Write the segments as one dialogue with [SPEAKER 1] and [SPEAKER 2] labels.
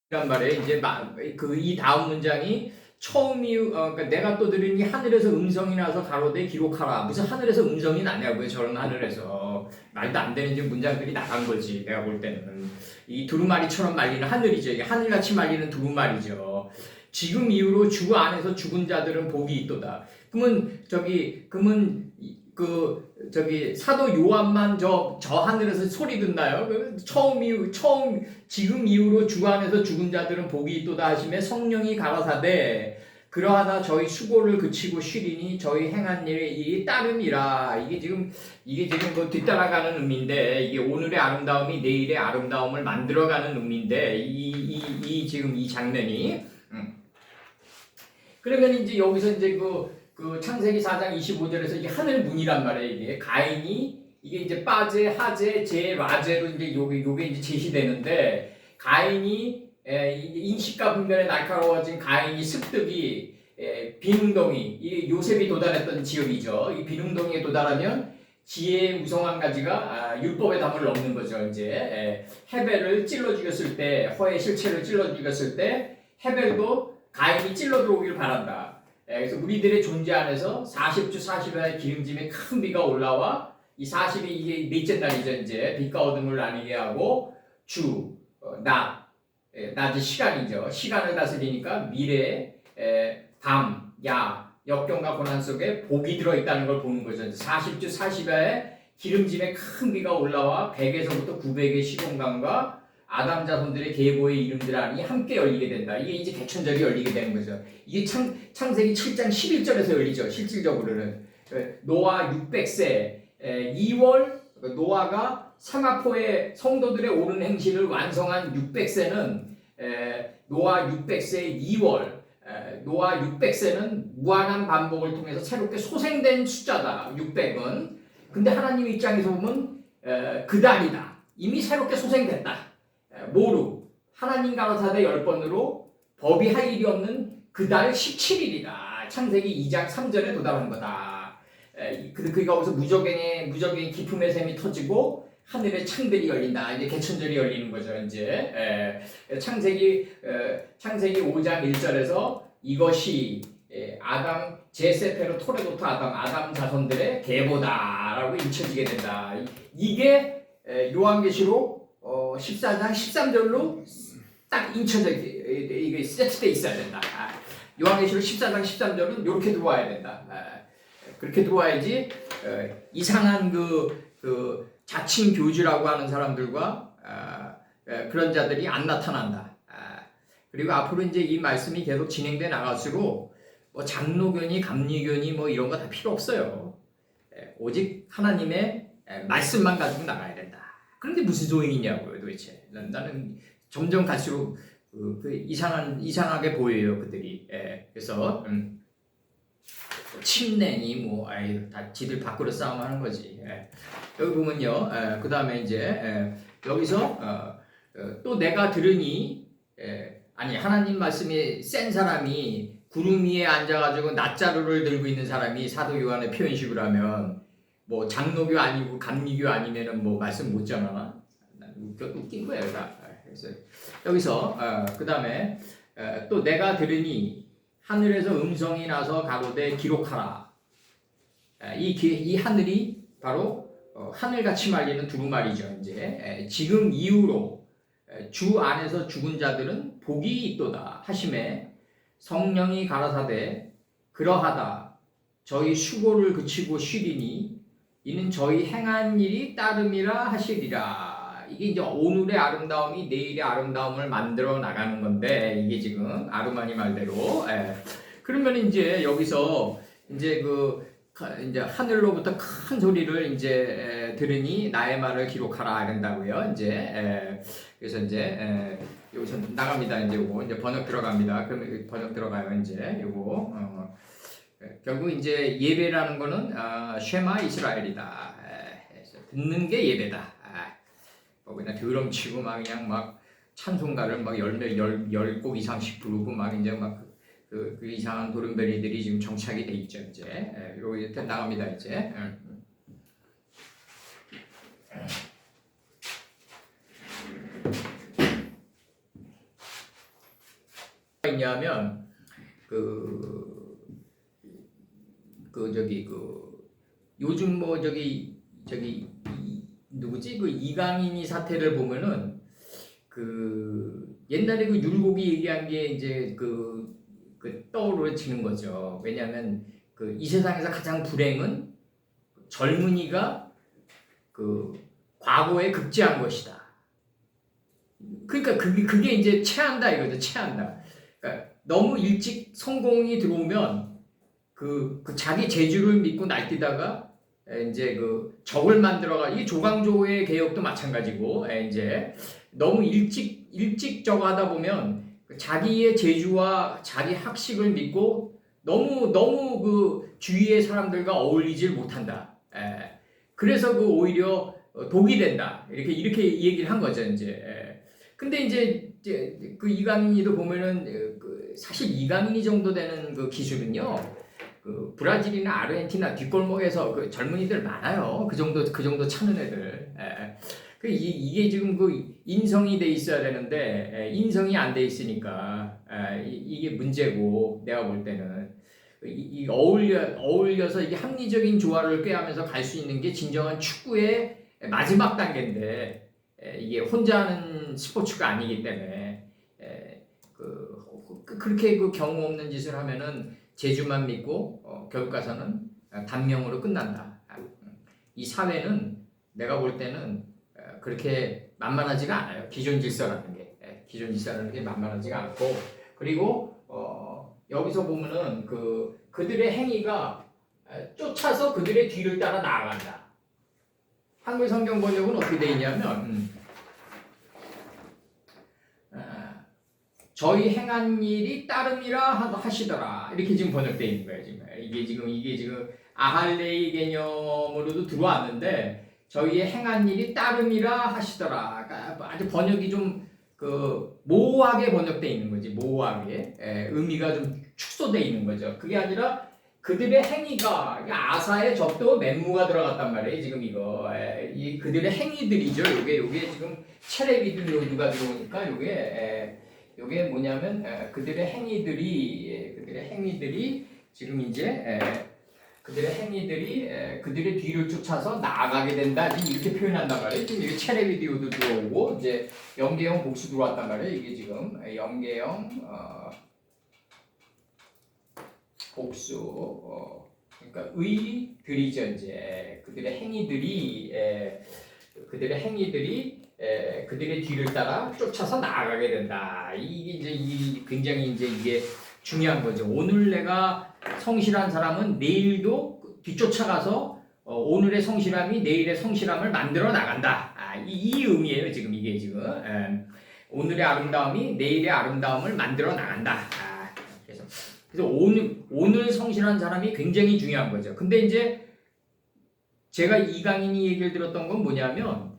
[SPEAKER 1] 란 말이에요. 이제 이 다음 문장이 그러니까 내가 또 들으니 하늘에서 음성이 나서 가로되 기록하라. 무슨 하늘에서 음성이 나냐고요. 저런 하늘에서 말도 안 되는 지금 문장들이 나간 거지. 내가 볼 때는 이 두루마리처럼 말리는 하늘이죠. 이게 하늘같이 말리는 두루마리죠. 지금 이후로 주 안에서 죽은 자들은 복이 있도다. 그러면 사도 요한만 저 하늘에서 소리 듣나요? 지금 이후로 주 안에서 죽은 자들은 복이 있도다 하시매 성령이 가라사대 그러하다 저희 수고를 그치고 쉬리니 저희 행한 일이 따름이라. 이게 지금 뭐 뒤따라가는 의미인데, 이게 오늘의 아름다움이 내일의 아름다움을 만들어가는 의미인데, 지금 이 장면이. 그러면 이제 여기서 이제 그 창세기 4장 25절에서 이게 하늘 문이란 말이에요. 이게 가인이 이게 이제 빠제, 하제, 제, 라제로 이제 요게 이제 제시되는데, 가인이 인식과 분별에 날카로워진 가인이 습득이 비능동이 이 요셉이 도달했던 지역이죠. 이 비능동에 도달하면 지혜의 무성한 가지가 율법의 담을 넘는 거죠. 이제 헤벨을 찔러 죽였을 때, 허의 실체를 찔러 죽였을 때 헤벨도 가인이 찔러 들어오길 바란다. 그래서 우리들의 존재 안에서 40주 40일의 기름짐에 큰 비가 올라와 이 40이 이게 넷째 날이죠. 이제 빛과 어둠을 나뉘게 하고 낮이 시간이죠. 시간을 다스리니까 미래, 밤, 야, 역경과 고난 속에 복이 들어있다는 걸 보는 거죠. 40주 40일의 기름짐에 큰 비가 올라와 100에서부터 900의 시공간과 아담 자손들의 계보의 이름들 안이 함께 열리게 된다. 이게 이제 개천절이 열리게 되는 거죠. 이게 창세기 7장 11절에서 열리죠. 실질적으로는 노아 600세 2월 노아가 상하포의 성도들의 옳은 행실을 완성한 600세는 노아 600세의 2월 노아 600세는 무한한 반복을 통해서 새롭게 소생된 숫자다. 600은. 근데 하나님 입장에서 보면 그 달이다. 이미 새롭게 소생됐다. 모루 하나님 가라사대 10번으로 법이 할 일이 없는 그 달 17일이다. 창세기 2장 3절에 도달한 거다. 그러니까 거기서 무적행의 기품의 샘이 터지고 하늘의 창들이 열린다. 이제 개천절이 열리는 거죠. 이제 창세기 5장 1절에서 이것이 아담 제세페로 토레도트 아담 자손들의 계보다라고 잊혀지게 된다. 이게 요한계시록 14장 13절로 딱 인쳐져 이게 세트돼 있어야 된다. 요한계시록 14장 13절은 이렇게 들어와야 된다. 그렇게 들어와야지 이상한 그 자칭 교주라고 하는 사람들과 그런 자들이 안 나타난다. 그리고 앞으로 이제 이 말씀이 계속 진행돼 나갈수록 뭐 장로교니 감리교니 뭐 이런 거 다 필요 없어요. 오직 하나님의 말씀만 가지고 나가야 된다. 그런데 무슨 소용이 있냐고요, 도대체. 나는 점점 갈수록 이상하게 보여요, 그들이. 그래서 침내니 뭐 다 지들 밖으로 싸움하는 거지. 여기 보면요, 그 다음에 이제 여기서 또 내가 들으니 하나님 말씀이 센 사람이 구름 위에 앉아가지고 낫자루를 들고 있는 사람이 사도 요한의 표현식으로 하면 뭐 장로교 아니고 감리교 아니면은 뭐 말씀 못 전하나? 웃긴 거예요, 다. 그래서 여기서 그 다음에 또 내가 들으니 하늘에서 음성이 나서 가로되 기록하라. 이 하늘이 바로 하늘같이 말리는 두루마리죠. 이제 지금 이후로 주 안에서 죽은 자들은 복이 있도다 하심에 성령이 가라사대 그러하다 저희 수고를 그치고 쉬리니 이는 저희 행한 일이 따름이라 하시리라. 이게 이제 오늘의 아름다움이 내일의 아름다움을 만들어 나가는 건데, 이게 지금 아르마니 말대로. 그러면 이제 여기서 이제 이제 하늘로부터 큰 소리를 이제 들으니 나의 말을 기록하라 이런다고요. 이제 그래서 이제 여기서 나갑니다. 이제 요거 이제 번역 들어갑니다. 그러면 번역 들어가요. 이제 요거 결국 이제 예배라는 거는 쉐마 이스라엘이다. 듣는 게 예배다. 그냥 드럼 치고 막 그냥 막 찬송가를 막 열 곡 이상씩 부르고 막 이제 막 그 이상한 도른베리들이 지금 정착이 돼 있죠. 이제 요거 이제 나갑니다. 이제. 있냐면 그 요즘 뭐 누구지 그 이강인이 사태를 보면은 그 옛날에 그 율곡이 얘기한 게 이제 그 떠오르지는 거죠. 왜냐하면 그 이 세상에서 가장 불행은 젊은이가 그 과거에 급제한 것이다. 그러니까 그게 이제 체한다 이거죠. 체한다. 그러니까 너무 일찍 성공이 들어오면 그 자기 재주를 믿고 날뛰다가 이제 그 적을 만들어가 이게 조광조의 개혁도 마찬가지고 이제 너무 일찍 저거 하다 보면 자기의 재주와 자기 학식을 믿고 너무 그 주위의 사람들과 어울리질 못한다. 그래서 그 오히려 독이 된다. 이렇게 얘기를 한 거죠, 이제. 근데 이제 그 이강인이도 보면은 그 사실 이강인이 정도 되는 그 기술은요. 그 브라질이나 아르헨티나 뒷골목에서 그 젊은이들 많아요. 그 정도 차는 애들. 이게 지금 그 인성이 돼 있어야 되는데 인성이 안 돼 있으니까 이게 문제고 내가 볼 때는 이 어울려서 이게 합리적인 조화를 꾀하면서 갈 수 있는 게 진정한 축구의 마지막 단계인데 이게 혼자 하는 스포츠가 아니기 때문에 그렇게 그 경우 없는 짓을 하면은 재주만 믿고 결국 가서는 단명으로 끝난다. 이 사회는 내가 볼 때는 그렇게 만만하지가 않아요. 기존 질서라는 게 만만하지가 않고 그리고 여기서 보면은 그들의 행위가 쫓아서 그들의 뒤를 따라 나아간다. 한글 성경 번역은 어떻게 되어 있냐면 저희 행한 일이 따름이라 하시더라 이렇게 지금 번역되어 있는 거예요. 이게 지금 아할레이 개념으로도 들어왔는데 저희의 행한 일이 따름이라 하시더라. 그러니까 아주 번역이 좀 모호하게 번역되어 있는 거지. 모호하게 의미가 좀 축소되어 있는 거죠. 그게 아니라 그들의 행위가 아사의 접도 맨무가 들어갔단 말이에요. 지금 이거 이 그들의 행위들이죠. 요게 지금 체레비들로드가 들어오니까 요게 뭐냐면 그들의 행위들이 지금 이제 그들의 행위들이 그들의 뒤를 쫓아서 나아가게 된다. 지금 이렇게 표현한단 말이에요. 지금 이게 체레비디오도 들어오고 이제 영계형 복수 들어왔단 말이에요. 이게 지금 영계형 복수 그러니까 의들이죠. 이제 그들의 행위들이 그들의 뒤를 따라 쫓아서 나아가게 된다. 이게 굉장히 이게 중요한 거죠. 오늘 내가 성실한 사람은 내일도 뒤쫓아가서 오늘의 성실함이 내일의 성실함을 만들어 나간다. 이 의미예요. 지금 이게 지금 오늘의 아름다움이 내일의 아름다움을 만들어 나간다. 그래서 오늘 성실한 사람이 굉장히 중요한 거죠. 근데 이제 제가 이강인이 얘기를 들었던 건 뭐냐면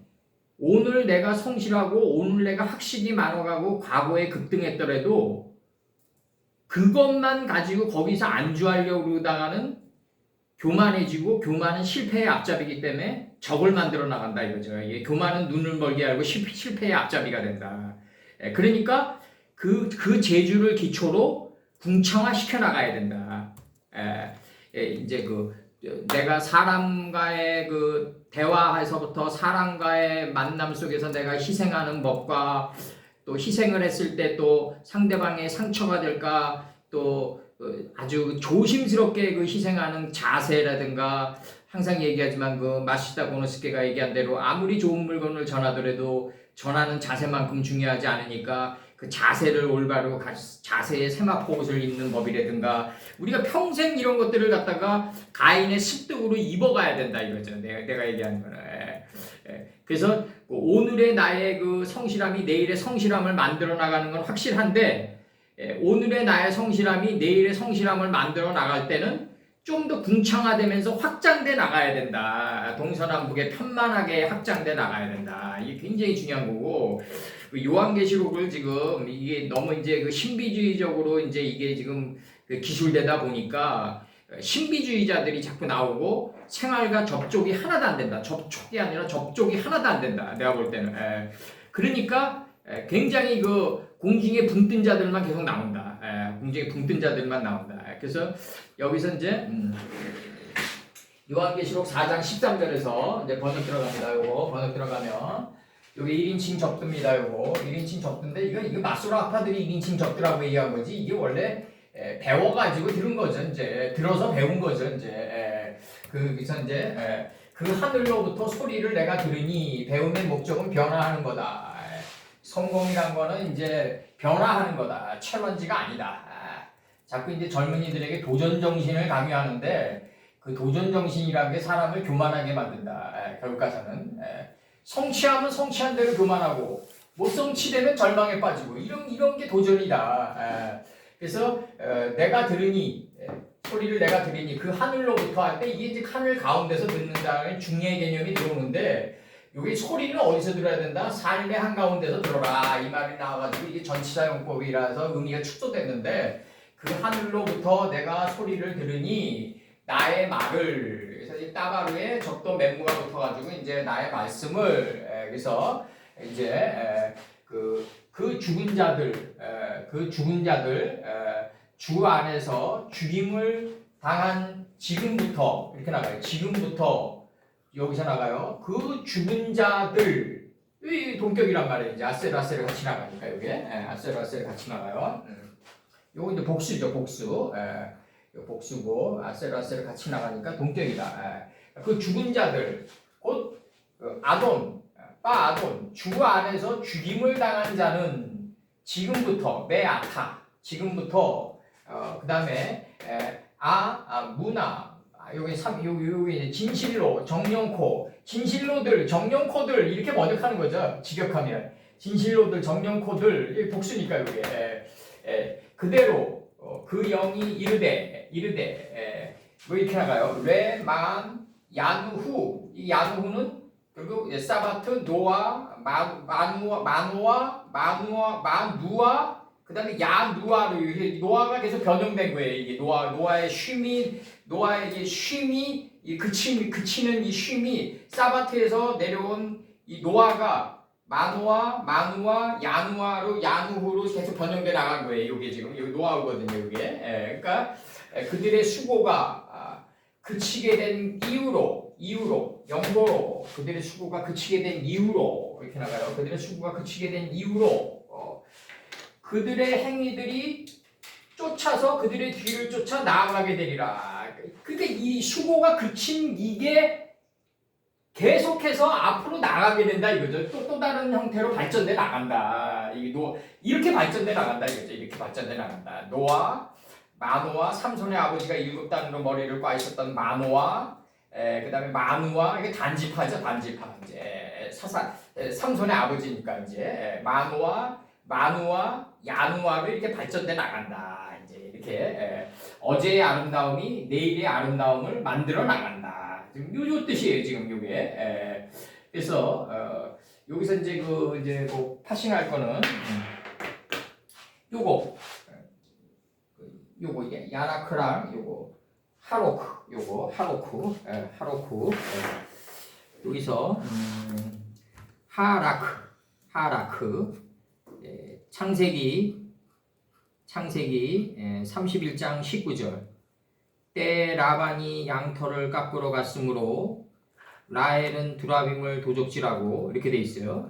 [SPEAKER 1] 오늘 내가 성실하고 오늘 내가 학식이 많아가고 과거에 급등했더라도 그것만 가지고 거기서 안주하려고 그러다가는 교만해지고 교만은 실패의 앞잡이기 때문에 적을 만들어 나간다 이거죠. 교만은 눈을 멀게 알고 실패의 앞잡이가 된다. 그러니까 그 재주를 기초로 궁창화 시켜 나가야 된다. 이제 내가 사람과의 대화에서부터 사람과의 만남 속에서 내가 희생하는 법과 또 희생을 했을 때 또 상대방의 상처가 될까 또 아주 조심스럽게 희생하는 자세라든가 항상 얘기하지만 마시다 고노스케가 얘기한 대로 아무리 좋은 물건을 전하더라도 전하는 자세만큼 중요하지 않으니까 그 자세를 올바르고 자세의 세마포옷을 입는 법이라든가 우리가 평생 이런 것들을 갖다가 가인의 습득으로 입어가야 된다 이거죠. 내가 얘기하는 거는. 그래서 오늘의 나의 성실함이 내일의 성실함을 만들어 나가는 건 확실한데 오늘의 나의 성실함이 내일의 성실함을 만들어 나갈 때는 좀 더 궁창화되면서 확장돼 나가야 된다. 동서남북에 편만하게 확장돼 나가야 된다. 이게 굉장히 중요한 거고 요한계시록을 지금 이게 너무 이제 신비주의적으로 이제 이게 지금 기술되다 보니까 신비주의자들이 자꾸 나오고 생활과 접촉이 하나도 안 된다. 접촉이 아니라 접촉이 하나도 안 된다. 내가 볼 때는. 그러니까 굉장히 공중에 붕 뜬 자들만 계속 나온다. 공중에 붕 뜬 자들만 나온다. 그래서 여기서 이제 요한계시록 4장 13절에서 이제 번역 들어갑니다. 요거 번역 들어가면 여기 1인칭 접두입니다. 요거 1인칭 접두인데 이거 마소라 아파들이 1인칭 접두라고 얘기한 거지. 이게 원래 배워가지고 들은 거죠. 이제 들어서 배운 거죠. 이제 그래서 이제 그 하늘로부터 소리를 내가 들으니 배움의 목적은 변화하는 거다. 성공이란 거는 이제 변화하는 거다. 챌린지가 아니다. 자꾸 이제 젊은이들에게 도전 정신을 강요하는데 그 도전 정신이라는 게 사람을 교만하게 만든다. 결국 가서는 성취하면 성취한 대로 교만하고 못 성취되면 절망에 빠지고 이런 게 도전이다. 그래서 내가 들으니 소리를 내가 들으니 그 하늘로부터 할 때 이게 이제 하늘 가운데서 듣는다는 중요한 개념이 들어오는데 여기 소리는 어디서 들어야 된다? 삶의 한가운데서 들어라 이 말이 나와가지고 이게 전치사용법이라서 의미가 축소됐는데 그 하늘로부터 내가 소리를 들으니 나의 말을 그래서 이 따바루에 적도 멘무가 붙어가지고 이제 나의 말씀을 그래서 이제 그 죽은 자들 주 안에서 죽임을 당한 지금부터 이렇게 나가요. 지금부터 여기서 나가요. 그 죽은 자들 이 동격이란 말이에요. 이제 아세르 같이 나가니까 여기 아세르 같이 나가요. 요거 이제 복수죠. 복수. 복수고 아세르 같이 나가니까 동격이다. 그 죽은 자들 곧 아돈 아돈 주 안에서 죽임을 당한 자는 지금부터 메아타 지금부터 그 다음에 문화 여기 진실로 정령코 진실로들 정령코들 이렇게 번역하는 거죠. 직역하면 진실로들 정령코들 복수니까 여기 그대로 그 영이 이르되 왜 이렇게 나가요? 레만 야누후 이 야누후는 그리고 사바트 노아 마누아 그 다음에 야누아로 노아가 계속 변형된 거예요. 이게 노아의 쉼이 그치는 이 쉼이 사바트에서 내려온 이 노아가 마누아 야누아로 야누후로 계속 변형돼 나간 거예요. 이게 지금 여기 노아거든요. 이게 그러니까 그들의 수고가 그치게 된 이유로 영고로 그들의 수고가 그치게 된 이유로 이렇게 나가요. 그들의 수고가 그치게 된 이유로 그들의 행위들이 쫓아서 그들의 뒤를 쫓아 나아가게 되리라. 그러니까 이 수고가 그친 이게 계속해서 앞으로 나가게 된다 이거죠. 또 다른 형태로 발전돼 나간다. 이렇게 발전돼 나간다 이거죠. 이렇게 발전돼 나간다. 마노아 삼손의 아버지가 7단으로 머리를 꽈 있었던 마노아 그다음에 마누아 이게 단지파죠. 단지파 이제 삼손의 아버지니까 이제 마누아 야누아로 이렇게 발전돼 나간다. 이제 이렇게 어제의 아름다움이 내일의 아름다움을 만들어 나간다. 지금 요 뜻이에요. 지금 요게 그래서 여기서 이제 파싱할 거는 요거 이게 야나크랑 요거 하로크 여기서 하라크 창세기 31장 19절 때 라반이 양털을 깎으러 갔으므로 라헬은 두라빔을 도적질하고 이렇게 돼 있어요.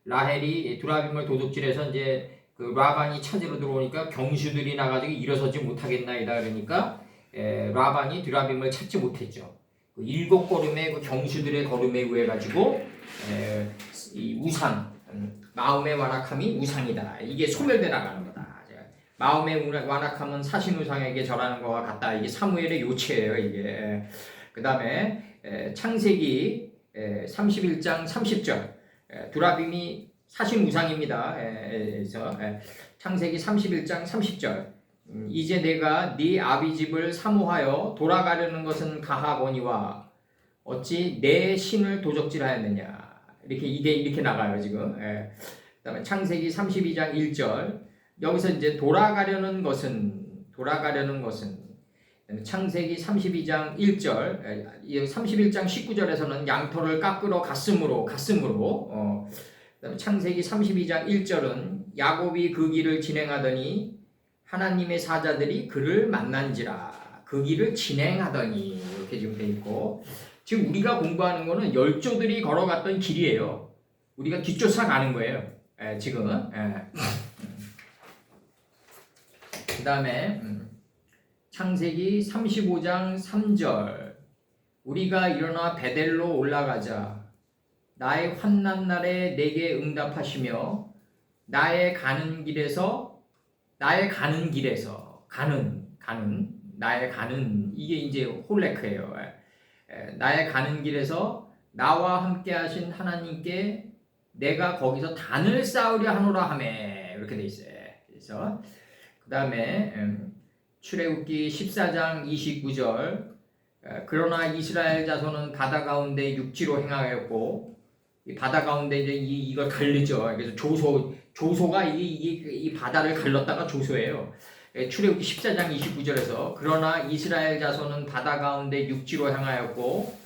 [SPEAKER 1] 라헬이 두라빔을 도적질해서 이제 그 라반이 찾으러 들어오니까 경주들이 나가지고 일어서지 못하겠나이다 그러니까 라반이 두라빔을 찾지 못했죠. 그 7걸음의 그 경주들의 걸음에 의해 가지고 이 우상 마음의 완악함이 우상이다. 이게 소멸돼 나가는 거다. 마음의 완악함은 사신 우상에게 절하는 것과 같다. 이게 사무엘의 요체예요. 이게 그 다음에 창세기 31장 30절 두라빔이 사신 우상입니다. 그래서 창세기 31장 30절 이제 내가 네 아비 집을 사모하여 돌아가려는 것은 가하거니와 어찌 내 신을 도적질하였느냐. 이렇게 나가요 지금. 그다음에 창세기 32장 1절 여기서 이제 돌아가려는 것은 창세기 32장 1절 31장 19절에서는 양털을 깎으러 갔으므로 그다음에 창세기 32장 1절은 야곱이 그 길을 진행하더니 하나님의 사자들이 그를 만난지라. 그 길을 진행하더니 이렇게 지금 돼 있고, 지금 우리가 공부하는 거는 열조들이 걸어갔던 길이에요. 우리가 뒤쫓아가는 거예요. 지금은. 그 다음에 창세기 35장 3절. 우리가 일어나 베델로 올라가자. 나의 환난 날에 내게 응답하시며 나의 가는 길에서 나의 가는 이게 이제 홀레크예요. 나의 가는 길에서 나와 함께 하신 하나님께 내가 거기서 단을 쌓으려 하노라 하매, 이렇게 돼 있어요. 그래서 그 다음에 출애굽기 14장 29절. 그러나 이스라엘 자손은 바다 가운데 육지로 행하였고, 이 바다 가운데 이제 이걸 갈르죠. 그래서 조소가 이 바다를 갈랐다가 조소예요. 출애굽기 14장 29절에서 그러나 이스라엘 자손은 바다 가운데 육지로 향하였고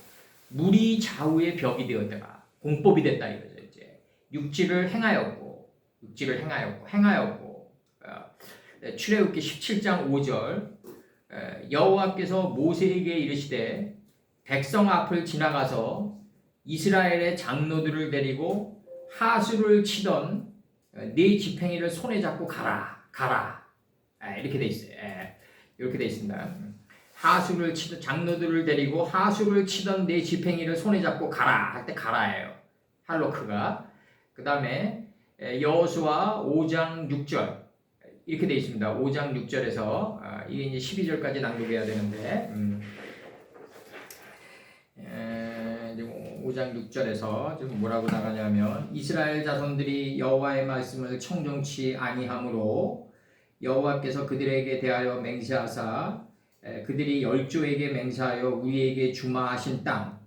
[SPEAKER 1] 물이 좌우의 벽이 되었다가 공법이 됐다 이거죠. 이제 육지를 행하였고 출애굽기 17장 5절. 여호와께서 모세에게 이르시되 백성 앞을 지나가서 이스라엘의 장로들을 데리고 하수를 치던 네 지팡이를 손에 잡고 가라. 이렇게 돼 있어요. 이렇게 돼 있습니다. 하수를 치던 장로들을 데리고 하수를 치던 네 지팡이를 손에 잡고 가라 할 때 가라예요. 할로크가. 그 다음에 여호수아 5장 6절 이렇게 돼 있습니다. 5장 6절에서 이게 이제 12절까지 낭독해야 되는데 5장 6절에서 지금 뭐라고 나가냐면 이스라엘 자손들이 여호와의 말씀을 청정치 아니하므로 여호와께서 그들에게 대하여 맹세하사 그들이 열조에게 맹세하여 우리에게 주마하신 땅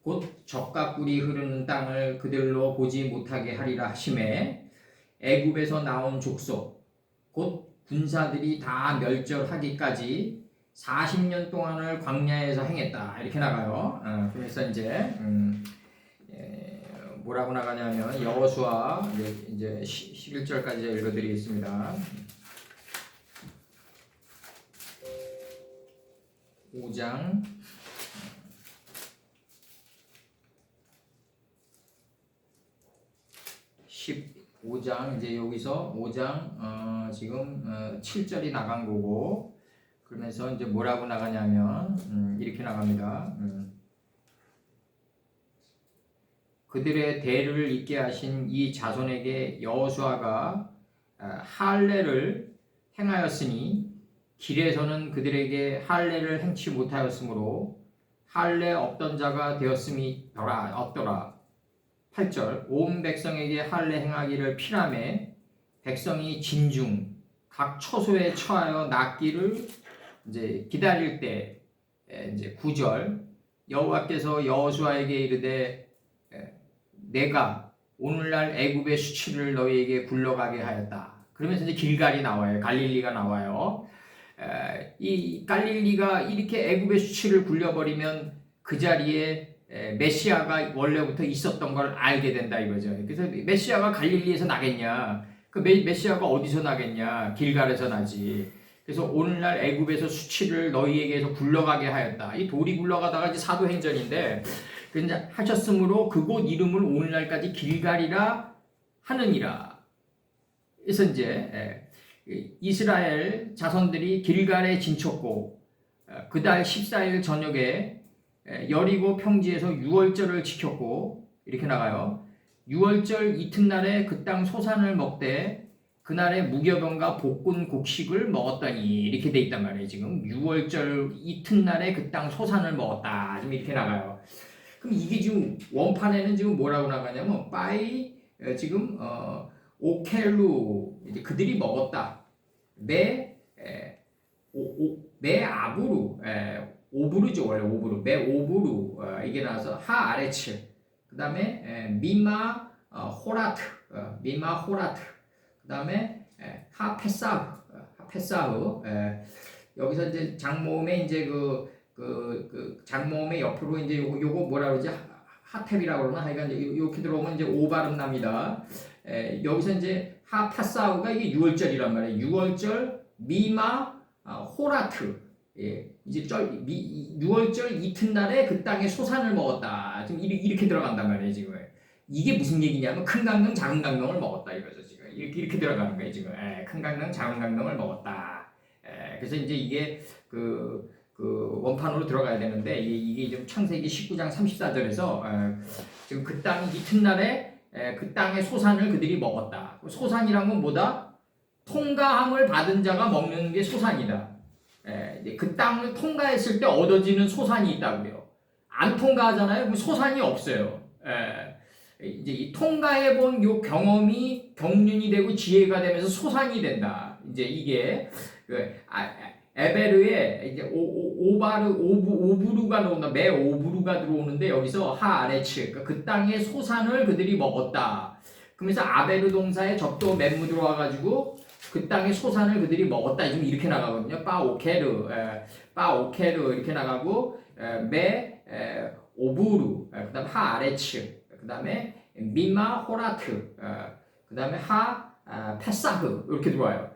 [SPEAKER 1] 곧 젖과 꿀이 흐르는 땅을 그들로 보지 못하게 하리라 하심에 애굽에서 나온 족속 곧 군사들이 다 멸절하기까지 40년 동안을 광야에서 행했다 이렇게 나가요. 그래서 이제 뭐라고 나가냐면 여호수아 이제 11절까지 읽어드리겠습니다. 5장 15장 이제 여기서 5장 지금 7절이 나간 거고 그러면서 이제 뭐라고 나가냐면 이렇게 나갑니다. 그들의 대를 잇게 하신 이 자손에게 여호수아가 할례를 행하였으니 길에서는 그들에게 할례를 행치 못하였으므로 할례 없던 자가 되었음이 없더라. 8절 온 백성에게 할례 행하기를 피라매 백성이 진중 각 처소에 처하여 낫기를 이제 기다릴 때 이제 9절 여호와께서 여호수아에게 이르되 내가 오늘날 애굽의 수치를 너희에게 굴러가게 하였다. 그러면서 이제 길갈이 나와요. 갈릴리가 나와요. 이 갈릴리가 이렇게 애굽의 수치를 굴려버리면 그 자리에 메시아가 원래부터 있었던 걸 알게 된다 이거죠. 그래서 메시아가 갈릴리에서 나겠냐? 그 메시아가 어디서 나겠냐? 길갈에서 나지. 그래서 오늘날 애굽에서 수치를 너희에게서 굴러가게 하였다. 이 돌이 굴러가다가 이제 사도행전인데 그런데 하셨으므로 그곳 이름을 오늘날까지 길갈이라 하느니라. 그래서 이제 이스라엘 자손들이 길갈에 진쳤고 그달 14일 저녁에 여리고 평지에서 유월절을 지켰고 이렇게 나가요. 유월절 이튿날에 그 땅 소산을 먹되 그날에 무교병과 볶은 곡식을 먹었더니 이렇게 돼 있단 말이에요. 지금 유월절 이튿날에 그 땅 소산을 먹었다. 지금 이렇게 나가요. 그럼 이게 지금 원판에는 지금 뭐라고 나가냐면 빠이 지금 오켈루 이제 그들이 먹었다. 매 아부루 오브루죠 원래 오브루 매 오브루 이게 나와서 하 아레츠 그 다음에 미마 호라트 그 다음에 하 페사흐 여기서 이제 장모음에 이제 그 장모음의 옆으로 이제 요거 뭐라 그러지 하탭이라고 그러나 하여간 이렇게 들어오면 이제 오 발음 납니다. 여기서 이제 하 파사우가 이게 6월절이란 말이에요. 6월절 미마 호라트. 예, 이제 6월절 이튿날에 그 땅에 소산을 먹었다. 지금 이렇게 들어간단 말이에요, 지금. 이게 무슨 얘기냐면 큰 강릉, 작은 강릉을 먹었다 이거죠, 지금. 이렇게 들어가는 거예요, 지금. 예, 큰 강릉, 작은 강릉을 먹었다. 예, 그래서 이제 이게 그 원판으로 들어가야 되는데 이게 좀 창세기 19장 34절에서 지금 그 땅 이튿날에 그 땅의 소산을 그들이 먹었다. 소산이란 건 뭐다? 통과함을 받은 자가 먹는 게 소산이다. 그 땅을 통과했을 때 얻어지는 소산이 있다고요. 안 통과하잖아요. 그럼 소산이 없어요. 이제 이 통과해본 요 경험이 경륜이 되고 지혜가 되면서 소산이 된다. 이제 이게 에베르에 이제 오부루가 나온다. 매 오부루가 들어오는데 여기서 하아레츠 그 땅의 소산을 그들이 먹었다. 그러면서 아베르 동사에 접도 멤무 들어와가지고 그 땅의 소산을 그들이 먹었다. 지금 이렇게 나가거든요. 빠오케르 이렇게 나가고 매 오부루 그다음 하아레츠 그다음에 미마 호라트 그다음에 페사흐 이렇게 들어와요.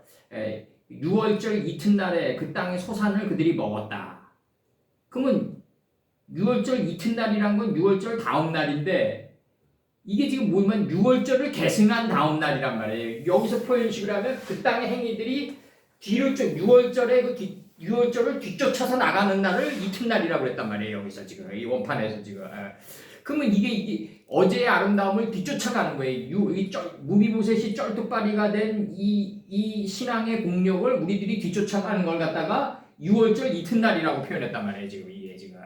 [SPEAKER 1] 6월절 이튿날에 그 땅의 소산을 그들이 먹었다. 그러면 6월절 이튿날이란 건 6월절 다음 날인데 이게 지금 뭐냐면 6월절을 계승한 다음 날이란 말이에요. 여기서 표현식을 하면 그 땅의 행위들이 뒤로 6월절을 뒤쫓아서 나가는 날을 이튿날이라고 그랬단 말이에요. 여기서 지금 이 원판에서 지금. 그러면 이게 어제의 아름다움을 뒤쫓아가는 거예요. 무비보셋이 쩔뚝발이가 된 이 신앙의 공력을 우리들이 뒤쫓아가는 걸 갖다가 6월절 이튿날이라고 표현했단 말이에요. 지금 이게 지금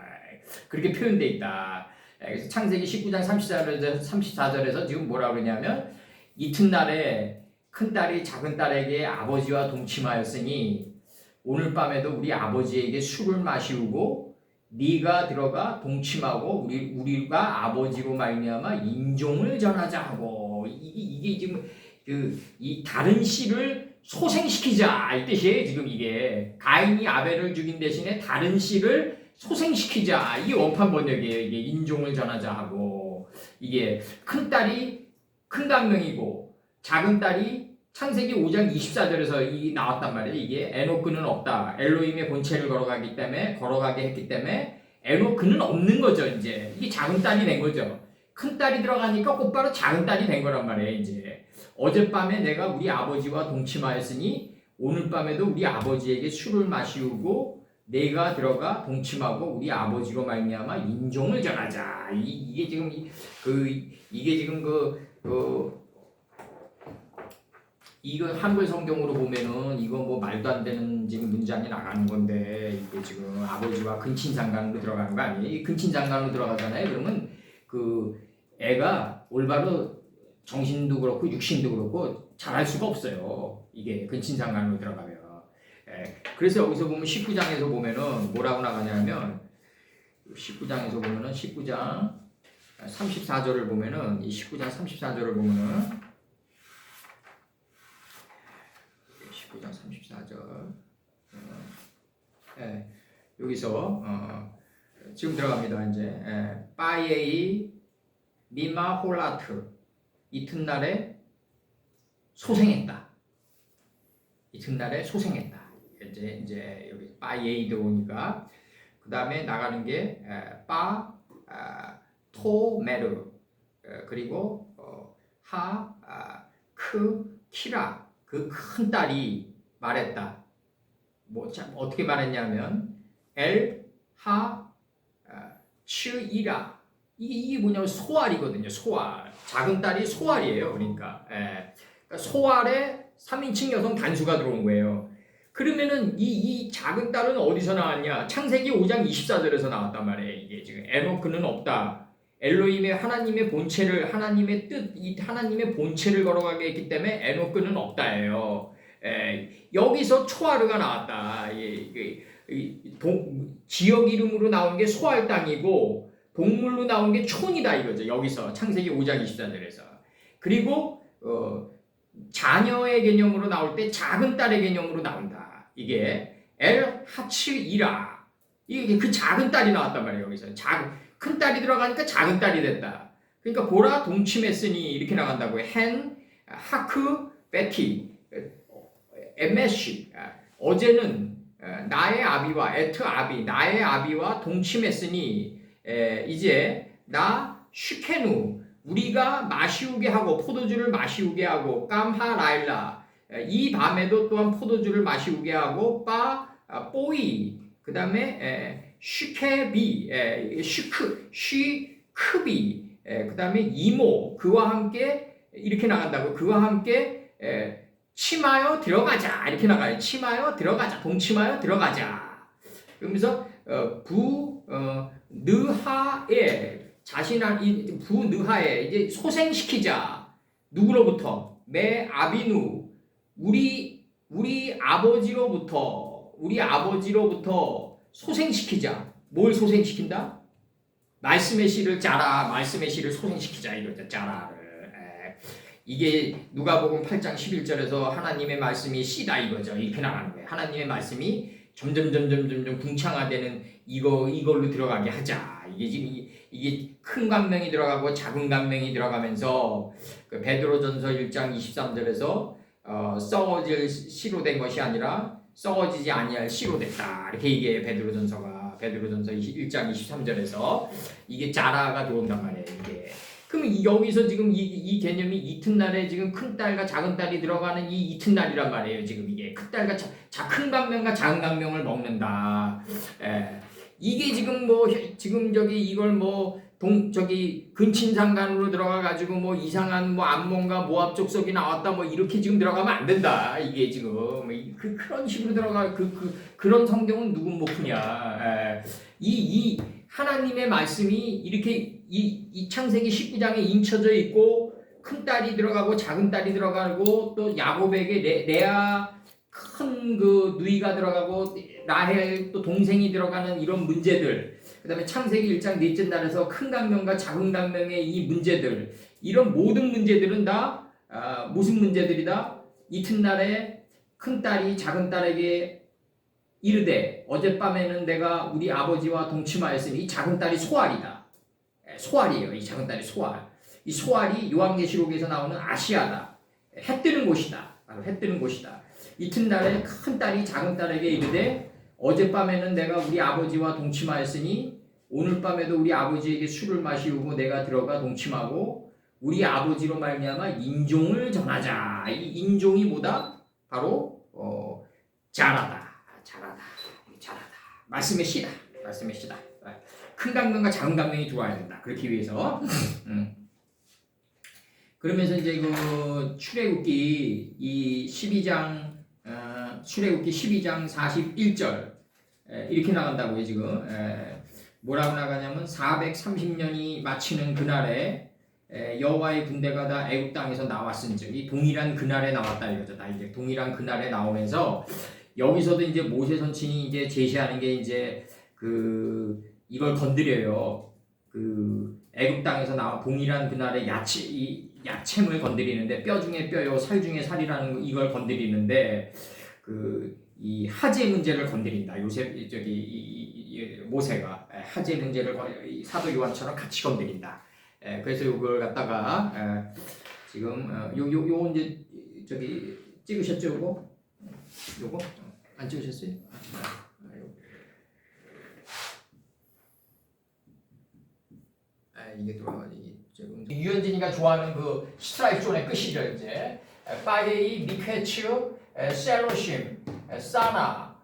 [SPEAKER 1] 그렇게 표현돼 있다. 그래서 창세기 19장 34절에서 지금 뭐라 그러냐면 이튿날에 큰딸이 작은딸에게 아버지와 동침하였으니 오늘 밤에도 우리 아버지에게 술을 마시우고 네가 들어가 동침하고 우리가 아버지로 말미암아 인종을 전하자 하고 이게 지금 이 다른 씨를 소생시키자 이 뜻이에요. 지금 이게 가인이 아벨을 죽인 대신에 다른 씨를 소생시키자 이게 원판 번역이에요. 이게 인종을 전하자 하고 이게 큰 딸이 큰 강명이고 작은 딸이 창세기 5장 24절에서 이 나왔단 말이에요. 이게 에노크는 없다. 엘로힘의 본체를 걸어가게 했기 때문에 에노크는 없는 거죠. 이제 이게 작은 딸이 된 거죠. 큰 딸이 들어가니까 곧바로 작은 딸이 된 거란 말이에요. 이제 어젯밤에 내가 우리 아버지와 동침하였으니 오늘 밤에도 우리 아버지에게 술을 마시우고 내가 들어가 동침하고 우리 아버지로 말미암아 인종을 전하자. 이게 지금 이거 한글 성경으로 보면은 이거 뭐 말도 안 되는 지금 문장이 나가는 건데 이게 지금 아버지와 근친상간으로 들어가는 거 아니에요? 이 근친상간으로 들어가잖아요. 그러면 그 애가 올바로 정신도 그렇고 육신도 그렇고 잘할 수가 없어요. 이게 근친상간으로 들어가면. 그래서 여기서 보면 19장에서 보면은 뭐라고 나가냐면 19장에서 보면은 19장 34절을 보면은 이 19장 34절을 보면은 19장 34절 여기서 지금 들어갑니다. 이제 빠예이 미마 홀라트 이튿날에 소생했다. 이튿날에 소생했다. 이제 여기 빠예이 들어오니까 그 다음에 나가는 게 토메르 그리고 키라 그 큰 딸이 말했다. 어떻게 말했냐면 츠이라 이게 뭐냐면 소알이거든요. 소알. 작은 딸이 소알이에요. 그러니까 소알에 3인칭 여성 단수가 들어온 거예요. 그러면은 이 작은 딸은 어디서 나왔냐? 창세기 5장 24절에서 나왔단 말이에요. 이게 지금 에노크는 없다. 엘로힘의 하나님의 본체를 하나님의 뜻, 이 하나님의 본체를 걸어가게 했기 때문에 에노크는 없다예요. 여기서 초아르가 나왔다. 지역 이름으로 나온 게 소알 땅이고 동물로 나온 게 촌이다 이거죠. 여기서 창세기 5장 24절에서. 그리고 자녀의 개념으로 나올 때 작은 딸의 개념으로 나온다. 이게 엘 하츠이라. 이게 그 작은 딸이 나왔단 말이에요. 여기서 큰 딸이 들어가니까 작은 딸이 됐다. 그러니까 보라 동침했으니 이렇게 나간다고요. 헨 하크 베티, MSC. 어제는 나의 아비와 에트 아비, 나의 아비와 동침했으니 이제 나 슈케누, 우리가 마시우게 하고 포도주를 마시우게 하고 깜하라일라, 이 밤에도 또한 포도주를 마시우게 하고 뽀이, 그 다음에 슈케비, 슈크비, 그 다음에 이모, 그와 함께 이렇게 나간다고. 그와 함께 치마여 들어가자 이렇게 나가요. 치마여 들어가자, 동치마여 들어가자. 그러면서 느하에 자신한 이 부느하에 이제 소생시키자. 누구로부터? 매 아비누, 우리 아버지로부터 소생시키자. 뭘 소생시킨다? 말씀의 씨를 짜라. 말씀의 씨를 소생시키자 이거죠. 짜라를. 이게 누가복음 8장 11절에서 하나님의 말씀이 씨다 이거죠. 이렇게 나가는 거예요. 하나님의 말씀이 점점 궁창화되는 이걸로 들어가게 하자. 이게 지금 이게 큰 강명이 들어가고 작은 강명이 들어가면서 그 베드로전서 1장 23절에서 썩어질 씨로 된 것이 아니라 썩어지지 아니할 씨로 됐다. 이렇게 얘기해요. 베드로전서 1장 23절에서 이게 자라가 들어온단 말이에요. 이게. 그럼 여기서 지금 이 개념이 이튿날에 지금 큰 딸과 작은 딸이 들어가는 이 이튿날이란 말이에요. 지금 이게 큰 딸과 큰 강명과 작은 강명을 먹는다. 이게 지금 이걸 근친상간으로 들어가 가지고 이상한 암몬과 모압 족속이 나왔다 이렇게 지금 들어가면 안 된다. 이게 지금 그런 식으로 들어가 그런 성경은 누군 못 푸냐. 이 하나님의 말씀이 이렇게 이 창세기 19장에 인쳐져 있고 큰 딸이 들어가고 작은 딸이 들어가고 또 야곱에게 레아 큰 그 누이가 들어가고 라헬 또 동생이 들어가는 이런 문제들, 그다음에 창세기 1장 넷째 날에서 큰 강명과 작은 강명의 이 문제들, 이런 모든 문제들은 다 무슨 문제들이다? 이튿날에 큰 딸이 작은 딸에게 이르되 어젯밤에는 내가 우리 아버지와 동침하였으니 이 작은 딸이 소알이다. 소알이에요. 이 작은 딸이 소알. 이 소알이 요한계시록에서 나오는 아시아다. 해 뜨는 곳이다. 바로 해 뜨는 곳이다. 이튿날에 큰 딸이 작은 딸에게 이르되 어젯밤에는 내가 우리 아버지와 동침하였으니 오늘 밤에도 우리 아버지에게 술을 마시우고 내가 들어가 동침하고 우리 아버지로 말미암아 인종을 전하자. 이 인종이 뭐다? 바로 자라다. 말씀의 씨다. 큰 강명과 작은 강명이 들어와야 된다. 그렇기 위해서. 그러면서 이제 그 출애굽기 이 12장 출애굽기 12장 41절 이렇게 나간다고요. 지금 뭐라고 나가냐면 430년이 마치는 그날에 여호와의 군대가 다 애굽 땅에서 나왔은즉, 이 동일한 그날에 나왔다 이거죠. 다 이제 동일한 그날에 나오면서 여기서도 이제 모세 선친이 이제 제시하는 게 이제 이걸 건드려요. 애굽 땅에서 나온 동일한 그날에 야챔을 건드리는데, 뼈 중에 뼈요 살 중에 살이라는 이걸 건드리는데 이 하제 문제를 건드린다. 모세가 하제 문제를 사도 요한처럼 같이 건드린다. 그래서 이걸 갖다가 지금 요 이제 찍으셨죠? 요거 안 찍으셨어요? 이게 돌아가지. 유현진이가 좋아하는 그 스트라이크 존의 끝이죠. 이제 파게이, 미케츠, 셀로심, 사나,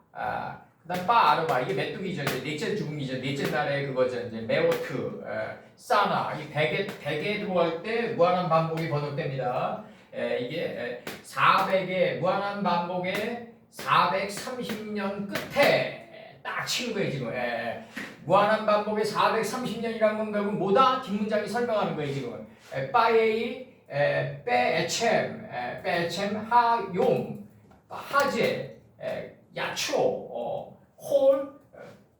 [SPEAKER 1] 그다음 아르바, 이게 메뚜기죠. 넷째 죽음이죠. 넷째 날에 그거죠. 이제 메오트, 사나, 이 백에 들어갈 때 무한한 반복이 번역됩니다. 이게 400의 무한한 반복의 430년 끝에 딱 치는 거예요 지금. 무한한 반복의 430년이라는 건 결국 뭐다? 뒷문장이 설명하는 거예요 지금. 빠에이, 빼에챔, 하용, 하제, 야초, 홀,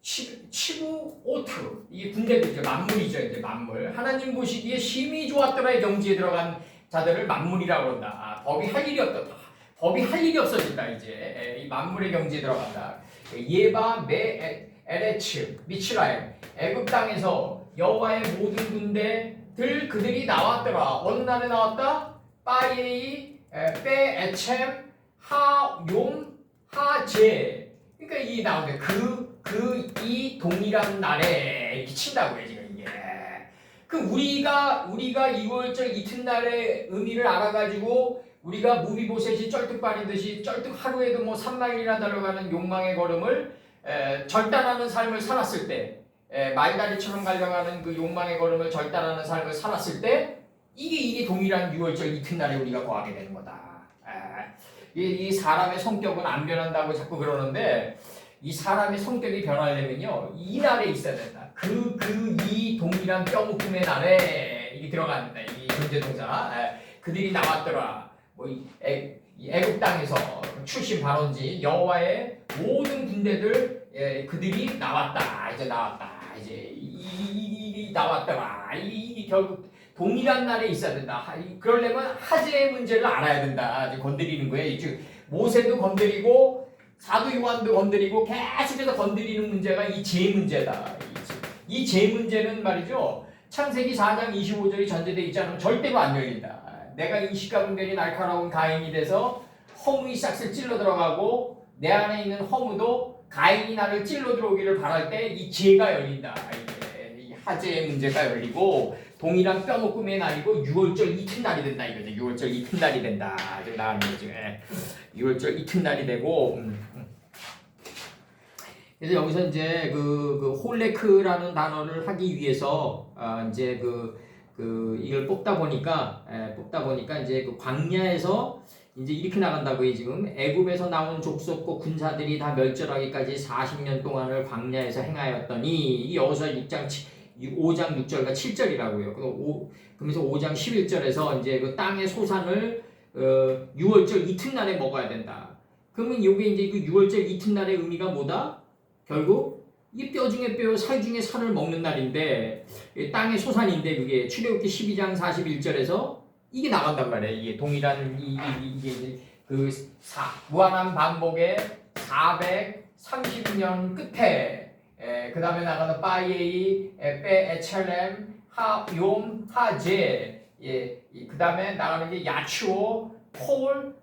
[SPEAKER 1] 치부, 오트. 이게 군대들이죠. 만물이죠. 이제 만물. 하나님 보시기에 심히 좋았더라의 경지에 들어간 자들을 만물이라고 한다. 법이 할 일이 없어진다. 이제 이 만물의 경지에 들어간다. 예바, 에레츠, 미츠라임, 애굽 땅에서 여호와의 모든 군대들 그들이 나왔더라. 어느 날에 나왔다? 빠예이, 빼 에챔 하용 하제. 그러니까 이 나오는데 이 동일한 날에 이렇게 친다고요 지금 이게. 그 우리가 2월절 이튿날의 의미를 알아가지고 우리가 무비보셋이 쩔뚝거리듯이 쩔뚝 하루에도 뭐 3마일이나 달려가는 욕망의 걸음을 절단하는 삶을 살았을 때, 말다리처럼 갈려가는 그 욕망의 걸음을 절단하는 삶을 살았을 때 이게 동일한 6월절 이튿날에 우리가 거하게 되는 거다. 이 사람의 성격은 안 변한다고 자꾸 그러는데 이 사람의 성격이 변하려면요 이 날에 있어야 된다. 이 동일한 뼈묶음의 날에 이게 들어간다. 이 현재 동사. 그들이 나왔더라. 뭐 이 애굽 땅에서 출신 발원지 여호와의 모든 군대들 그들이 나왔다. 이제 나왔다. 이제 이 나왔더라. 이 결국 동일한 날에 있어야 된다. 그러려면 하제의 문제를 알아야 된다. 이제 건드리는 거예요. 즉 모세도 건드리고 사도 요한도 건드리고 계속해서 건드리는 문제가 이 제 문제다. 이 제 문제는 말이죠. 창세기 4장 25절이 전제되어 있지 않으면 절대로 안 열린다. 내가 인식과 분별이 날카로운 가인이 돼서 허무의 싹을 찔러 들어가고 내 안에 있는 허무도 가인이 나를 찔러 들어오기를 바랄 때 이 제가 열린다. 이 하제의 문제가 열리고 동일한 뼈묶음의 날이고 6월절 이튿날이 된다 이거죠. 6월절 이튿날이 된다. 지금 나가는 거죠. 6월절 이튿날이 되고 그래서 여기서 이제 그 홀레크라는 단어를 하기 위해서 이제 이걸 뽑다 보니까 이제 그 광야에서 이제 이렇게 나간다고요. 지금 애굽에서 나온 족속과 군사들이 다 멸절하기까지 40년 동안을 광야에서 행하였더니 여호수아 5장 6절과 7절이라고요. 그러면서 5장 11절에서 이제 그 땅의 소산을 6월절 이튿날에 먹어야 된다. 그러면 이게 이제 그 6월절 이튿날의 의미가 뭐다? 결국 이 뼈 중에 뼈, 살 중에 살을 먹는 날인데 땅의 소산인데 그게 출애굽기 12장 41절에서 이게 나간단 말이에요. 이게 동일한 이게 무한한 반복의 430년 끝에 그 다음에 나가는 빠이에이 빼 에첼렘 하용 하제 그 다음에 나가는 게 야추오 폴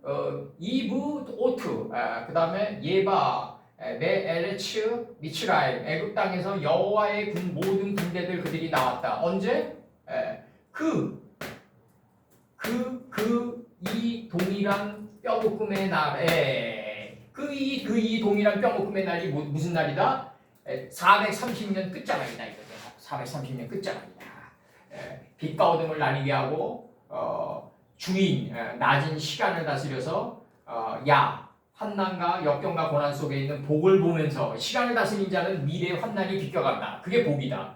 [SPEAKER 1] 이브 오트 그 다음에 예바 네 에레츠 미츠라임 애굽 땅에서 여호와의 모든 군대들 그들이 나왔다. 언제? 이 동일한 뼈묶음의 날에 이 동일한 뼈묶음의 날이 무슨 날이다? 430년 끝자락이다 이거죠. 430년 끝자락이다. 빛과 어둠을 나뉘게 하고 주인 낮은 시간을 다스려서 환난과 역경과 고난 속에 있는 복을 보면서 시간을 다스린 자는 미래의 환난이 비껴간다. 그게 복이다.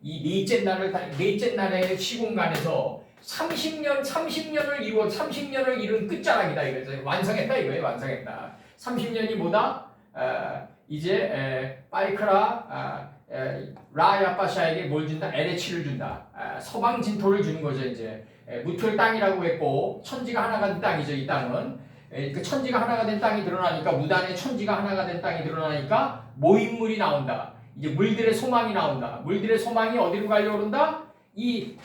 [SPEAKER 1] 이 넷째 날의 시공간에서 30년을 이룬 끝자락이다 이거죠. 완성했다 이거예요. 완성했다. 30년이 뭐다? 이제 파이크라 라야파샤에게 뭘 준다? 에레치를 준다. 서방 진토를 주는 거죠. 이제 무틀 땅이라고 했고 천지가 하나가 된 땅이죠. 이 땅은 그 천지가 하나가 된 땅이 드러나니까 무단의 천지가 하나가 된 땅이 드러나니까 모인물이 나온다. 이제 물들의 소망이 나온다. 물들의 소망이 어디로 가려고 그런다? 이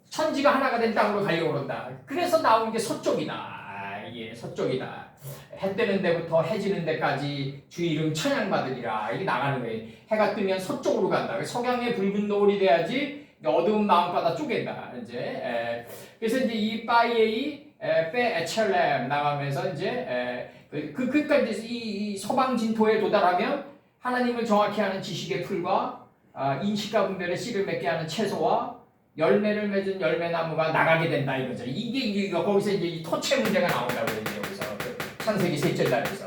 [SPEAKER 1] 천지가 하나가 된 땅으로 가려고 그런다. 그래서 나오는 게 서쪽이다. 이게 서쪽이다. 해 뜨는 데부터 해 지는 데까지 주 이름 찬양받으리라. 이게 나가는 거예요. 해가 뜨면 서쪽으로 간다. 석양의 붉은 노을이 돼야지 어두운 마음바다 쪼갠다. 이제 그래서 이제 이 빠이에이 빼 에첼렘 나가면서 이제 끝까지 이 서방 진토에 도달하면 하나님을 정확히 하는 지식의 풀과 인식과 분별의 씨를 맺게 하는 채소와 열매를 맺은 열매나무가 나가게 된다 이거죠. 이게 거기서 이제 이 토체 문제가 나온다고 이제 여기서 창세기 셋째 달에서.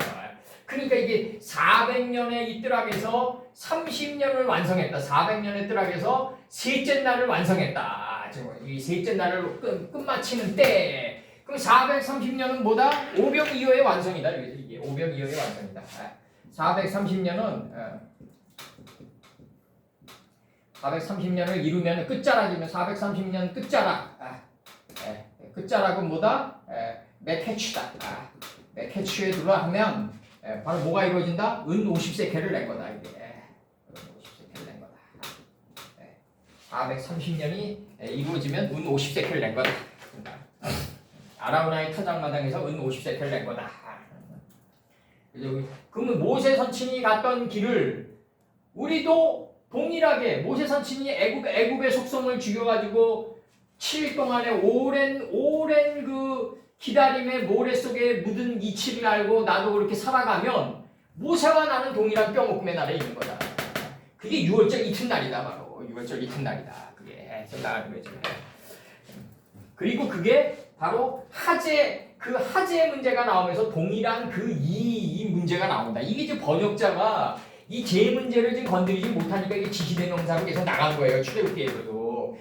[SPEAKER 1] 그러니까 이게 400년의 이 뜰락에서 30년을 완성했다. 400년의 뜰락에서 셋째 날을 완성했다. 이 셋째 날을 끝마치는 때. 그럼 430년은 뭐다? 오병 이어의 완성이다. 이게 오병 이어의 완성이다. 430년을 이루면 끝자락이면 430년 끝자락. 끝자락은 뭐다? 메케추다. 메케추에 들어가면 바로 뭐가 이루어진다? 은 50세켈을 낸 거다. 이게. 은 50세켈을 낸 거다. 430년이 이루어지면 은 50세켈을 낸 거다. 아라우나의 타작마당에서 은 50세겔을 낸 거다. 그러면 모세 선친이 갔던 길을 우리도 동일하게 모세 선친이 애굽의 속성을 죽여가지고 7일 동안의 오랜 그 기다림의 모래 속에 묻은 이치를 알고 나도 그렇게 살아가면 모세와 나는 동일한 뼈목금의 날에 있는 거다. 그게 6월절 이튿날이다. 바로 6월절 이튿날이다. 그게 해서 나가는 거죠. 그리고 그게 바로 그 하재의 문제가 나오면서 동일한 이 문제가 나온다. 이게 이제 번역자가 이 재 문제를 지금 건드리지 못하니까 이게 지시된 형사로 계속 나간 거예요. 출애굽기에서도.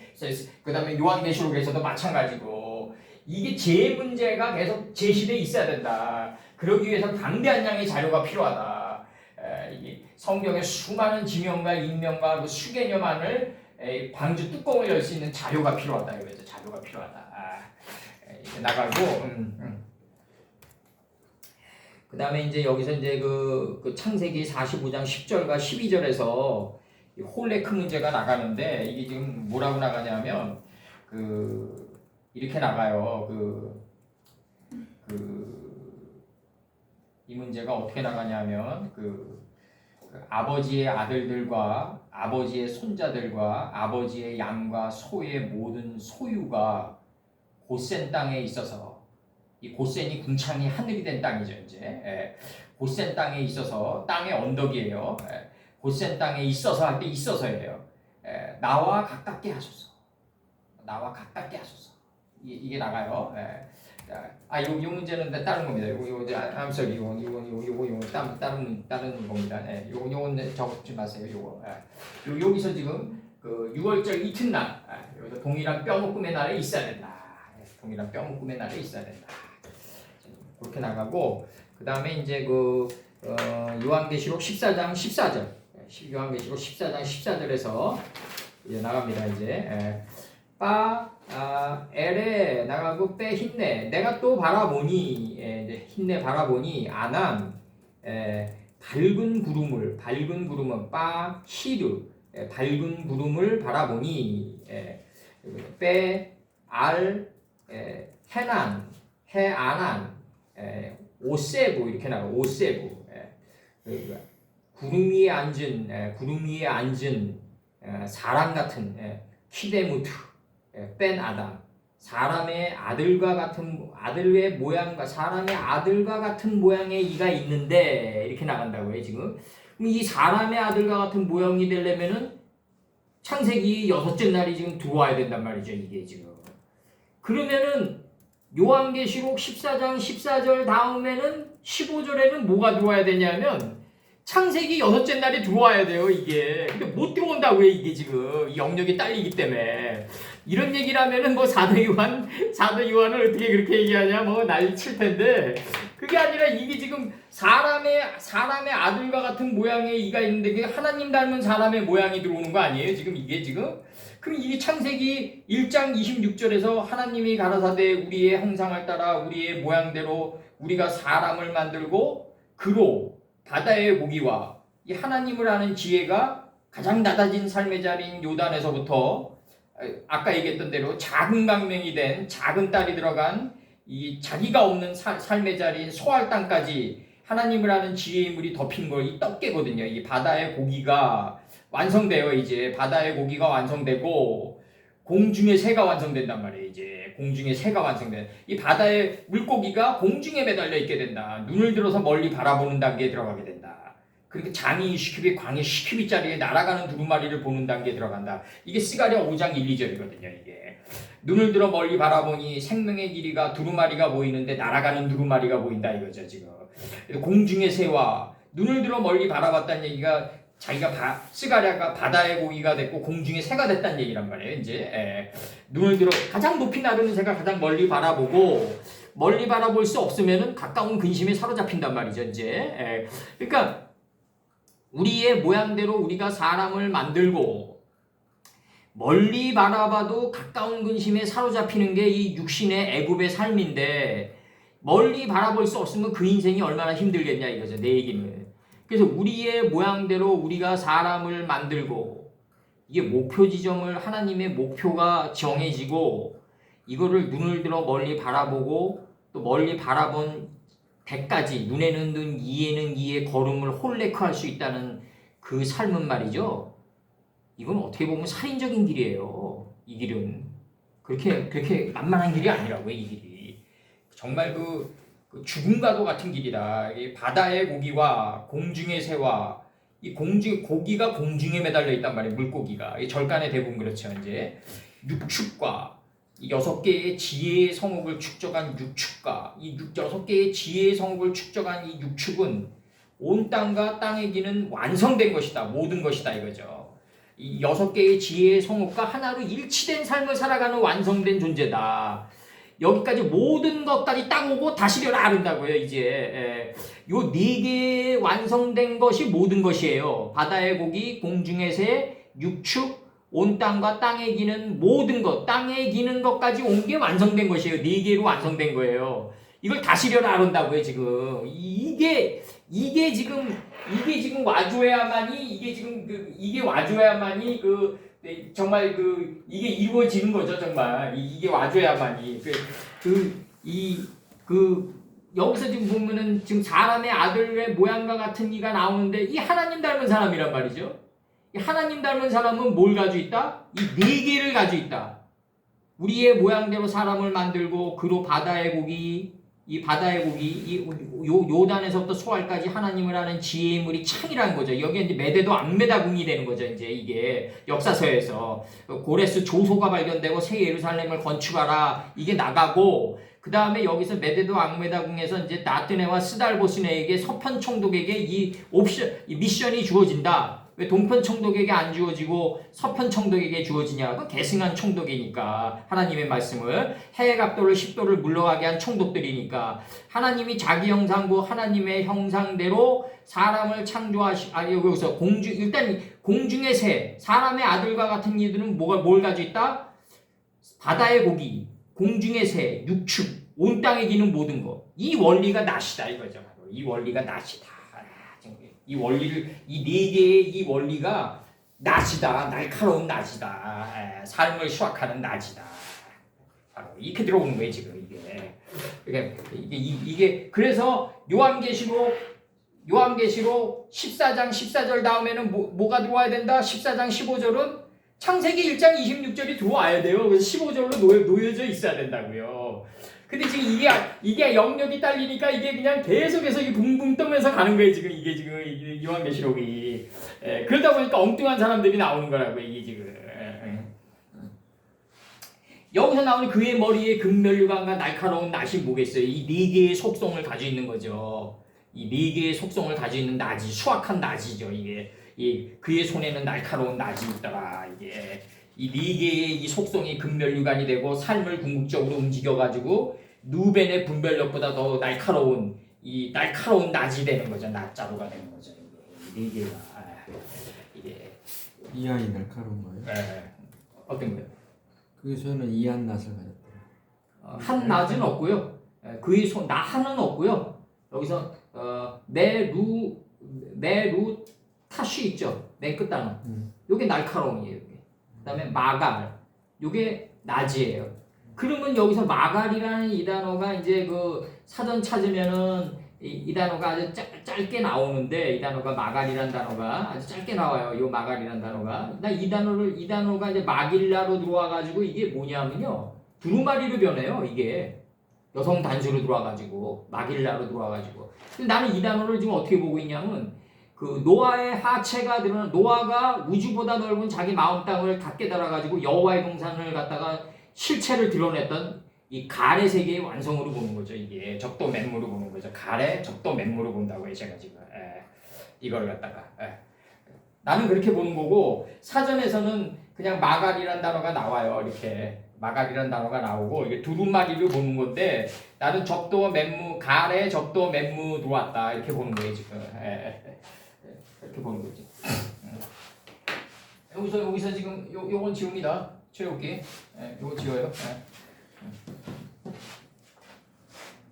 [SPEAKER 1] 그 다음에 요한계시록에서도 마찬가지고. 이게 재 문제가 계속 제시돼 있어야 된다. 그러기 위해서는 방대한 양의 자료가 필요하다. 이게 성경의 수많은 지명과 인명과 그 수개념안을 방주 뚜껑을 열 수 있는 자료가 필요하다. 이거죠. 자료가 필요하다. 이제 나가고. 그 다음에 이제 여기서 이제 그 창세기 45장 10절과 12절에서 홀레크 문제가 나가는데 이게 지금 뭐라고 나가냐면 이렇게 나가요. 이 문제가 어떻게 나가냐면 아버지의 아들들과 아버지의 손자들과 아버지의 양과 소의 모든 소유가 고센 땅에 있어서 이 고센이 궁창이 하늘이 된 땅이죠. 이제 고센 땅에 있어서 땅의 언덕이에요. 고센 땅에 있어서 할 때 있어서예요. 나와 가깝게 하소서. 나와 가깝게 하소서. 이게 나가요. 요 문제는 다른 겁니다. 요거 I'm sorry. 요거 다른 겁니다. 요거는 적지 마세요. 요거. 여기서 지금 그 6월절 이튿날 여기서 동일한 뼈묶음의 날에 있어야 된다. 동일한 뼈묶음의 날에 있어야 된다. 그렇게 나가고 그 다음에 이제 요한계시록 14장 14절. 요한계시록 14장 14절에서 이제 나갑니다. 이제 엘에 나가고 빼 힘내 내가 또 바라보니 힘내 바라보니 아남 밝은 구름은 빠 히르 밝은 구름을 바라보니 빼알 해난 해아난 오세부 이렇게 나가 오세부 구름 위에 앉은 사람 같은 키데무트 뺀 아담 사람의 아들과 같은 아들의 모양과 사람의 아들과 같은 모양의 이가 있는데 이렇게 나간다고요 지금. 그럼 이 사람의 아들과 같은 모양이 되려면은 창세기 6째 날이 지금 들어와야 된단 말이죠 이게 지금. 그러면은 요한계시록 14장 14절 다음에는 15절에는 뭐가 들어와야 되냐면 창세기 6째 날이 들어와야 돼요 이게. 근데 못 들어온다고요 이게 지금 이 영역이 딸리기 때문에. 이런 얘기를 하면은 사도 요한을 어떻게 그렇게 얘기하냐 난리 칠 텐데 그게 아니라 이게 지금 사람의 아들과 같은 모양의 이가 있는데 그게 하나님 닮은 사람의 모양이 들어오는 거 아니에요 지금 이게 지금. 그럼 이게 창세기 1장 26절에서 하나님이 가라사대 우리의 형상을 따라 우리의 모양대로 우리가 사람을 만들고 그로 바다의 고기와 이 하나님을 아는 지혜가 가장 낮아진 삶의 자리인 요단에서부터 아까 얘기했던 대로 작은 강명이 된 작은 딸이 들어간 이 자기가 없는 삶의 자리인 소알 땅까지 하나님을 아는 지혜의 물이 덮인 걸 이 떡게거든요. 이 바다의 고기가 완성돼요. 이제 바다의 고기가 완성되고 공중의 새가 완성된단 말이에요. 이제 공중의 새가 완성된 이 바다의 물고기가 공중에 매달려 있게 된다. 눈을 들어서 멀리 바라보는 단계에 들어가게 된다. 그렇게 장이 10큐빅, 광이 10큐빅짜리에 날아가는 두루마리를 보는 단계에 들어간다. 이게 스가랴 5장 1, 2절이거든요. 이게 눈을 들어 멀리 바라보니 생명의 길이가 두루마리가 보이는데 날아가는 두루마리가 보인다 이거죠 지금. 공중의 새와 눈을 들어 멀리 바라봤다는 얘기가 스가랴가 바다의 고기가 됐고 공중의 새가 됐다는 얘기란 말이에요. 이제 눈을 들어 가장 높이 나르는 새가 가장 멀리 바라보고 멀리 바라볼 수 없으면은 가까운 근심에 사로잡힌단 말이죠. 이제 그러니까 우리의 모양대로 우리가 사람을 만들고 멀리 바라봐도 가까운 근심에 사로잡히는 게 이 육신의 애굽의 삶인데 멀리 바라볼 수 없으면 그 인생이 얼마나 힘들겠냐 이거죠. 내 얘기는. 그래서 우리의 모양대로 우리가 사람을 만들고 이게 목표 지점을 하나님의 목표가 정해지고 이거를 눈을 들어 멀리 바라보고 또 멀리 바라본 대까지 눈에는 눈, 이에는 이의 걸음을 홀레크할 수 있다는 그 삶은 말이죠. 이건 어떻게 보면 살인적인 길이에요. 이 길은 그렇게 만만한 길이 아니라고요. 이 길이 정말 그 죽음과도 같은 길이다. 이 바다의 고기와 공중의 새와 이 고기가 공중에 매달려 있단 말이에요. 물고기가 이 절간의 대부분 그렇죠. 이제 육축과 이 6개의 지혜의 성읍을 축적한 육축과 이 6개의 지혜의 성읍을 축적한 이 육축은 온 땅과 땅의 기는 완성된 것이다. 모든 것이다 이거죠. 이 6개의 지혜의 성읍과 하나로 일치된 삶을 살아가는 완성된 존재다. 여기까지 모든 것까지 딱 오고 다시려라 아른다고요. 이제 요 4개 완성된 것이 모든 것이에요. 바다의 고기, 공중의 새, 육축, 온 땅과 땅에 기는 모든 것, 땅에 기는 것까지 온 게 완성된 것이에요. 4개로 완성된 거예요. 이걸 다시려라 그런다고요, 지금. 이게 지금 와줘야만이, 이게 와줘야만이, 정말 이게 이루어지는 거죠, 정말. 이게 와줘야만이. 여기서 지금 보면은 지금 사람의 아들의 모양과 같은 이가 나오는데 이 하나님 닮은 사람이란 말이죠. 이 하나님 닮은 사람은 뭘 가지고 있다? 이 4개를 가지고 있다. 우리의 모양대로 사람을 만들고 그로 바다의 고기, 요단에서부터 소알까지 하나님을 아는 지혜의 인물이 창이라는 거죠. 여기에 이제 메대도 악메다궁이 되는 거죠. 이제 이게 역사서에서 고레스 조소가 발견되고 새 예루살렘을 건축하라 이게 나가고 그 다음에 여기서 메대도 악메다궁에서 이제 나트네와 스달보스네에게 서편 총독에게 이 미션이 주어진다. 왜 동편 총독에게 안 주어지고 서편 총독에게 주어지냐? 그 계승한 총독이니까 하나님의 말씀을 해의 각도를 10도를 물러가게 한 총독들이니까 하나님이 자기 형상고 하나님의 형상대로 사람을 여기서 일단 공중의 새 사람의 아들과 같은 이들은 뭘 가지고 있다? 바다의 고기, 공중의 새, 육축, 온 땅에 기는 모든 것. 이 원리가 낫이다 이거죠. 이 원리가 낫이다. 이 원리를 이 4개의 이 원리가 낫이다. 날카로운 낫이다. 삶을 수확하는 낫이다. 바로 이렇게 들어오는 거예요 지금 이게 그래서 요한계시록 14장 14절 다음에는 뭐가 들어와야 된다? 14장 15절은 창세기 1장 26절이 들어와야 돼요. 그래서 15절로 놓여져 있어야 된다고요. 근데 지금 이게 영역이 딸리니까 이게 그냥 계속해서 이 붕붕 떠면서 가는 거예요. 지금 요한계시록이. 그러다 보니까 엉뚱한 사람들이 나오는 거라고요. 이게 지금. 여기서 나오는 그의 머리에 금면류관과 날카로운 낫이 뭐겠어요? 이 4개의 속성을 가지고 있는 거죠. 이 4개의 속성을 가지고 있는 낫이 수확한 낫이죠. 그의 손에는 날카로운 낫이 있더라. 이 4개의 이 속성이 금면류관이 되고 삶을 궁극적으로 움직여가지고 누벤의 분별력보다 더 날카로운 낫이 되는 거죠. 낫자루가 되는 거죠. 이 4개가
[SPEAKER 2] 이 아이 날카로운 거예요?
[SPEAKER 1] 네. 어떤 거예요?
[SPEAKER 2] 저는 이한 낫을 가졌대요.
[SPEAKER 1] 한 낫은 없고요. 그의 손 나하는 없고요. 여기서 네루 타쉬 있죠. 네 끝단어. 요게 날카로움이에요. 그다음에 마갈. 요게 낫이에요. 그러면 여기서 마갈이라는 이 단어가 이제 그 사전 찾으면은 이 단어가 아주 짧게 나오는데 이 단어가 마갈이라는 단어가 아주 짧게 나와요. 요 마갈이라는 단어가. 이 단어가 이제 마길라로 들어와 가지고 이게 뭐냐면요. 두루마리로 변해요. 이게 여성 단수로 들어와 가지고 마길라로 들어와 가지고. 근데 나는 이 단어를 지금 어떻게 보고 있냐면 그 노아의 하체가 드러난 노아가 우주보다 넓은 자기 마음 땅을 다 깨달아 가지고 여호와의 동산을 갖다가 실체를 드러냈던 이 갈의 세계의 완성으로 보는 거죠. 이게 적도 맨무로 보는 거죠. 갈의 적도 맨무로 본다고요. 제가 지금 이거를 갖다가 나는 그렇게 보는 거고 사전에서는 그냥 마갈이란 단어가 나와요. 이렇게 마갈이란 단어가 나오고 이게 두루마리를 보는 건데 나는 적도 맨무 갈의 적도 맨무 들어왔다 이렇게 보는 거예요 지금. 이렇게 보는 거지. 여기서 지금 요건 지웁니다. 최욱기. 요거 지워요.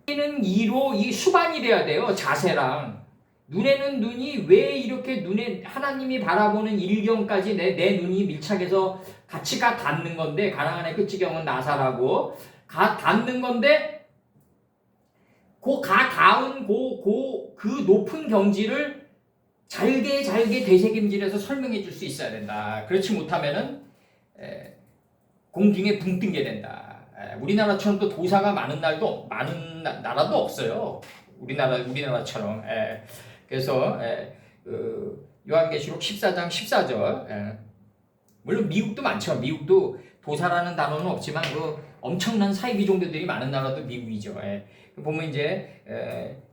[SPEAKER 1] 는 2로 이 수반이 돼야 돼요. 자세랑 눈에는 눈이 왜 이렇게 눈에 하나님이 바라보는 일경까지 내 눈이 밀착해서 같이 가 닿는 건데 가나안 의 끝지경은 나사라고 가 닿는 건데 가 닿은 그 높은 경지를 잘게 되새김질해서 설명해 줄 수 있어야 된다. 그렇지 못하면은 공중에 붕 뜬게 된다. 우리나라처럼 또 도사가 많은 나라도 없어요. 우리나라처럼. 그래서 그 요한계시록 14장 14절. 물론 미국도 많죠. 미국도 도사라는 단어는 없지만 그 엄청난 사이비 종교들이 많은 나라도 미국이죠. 보면 이제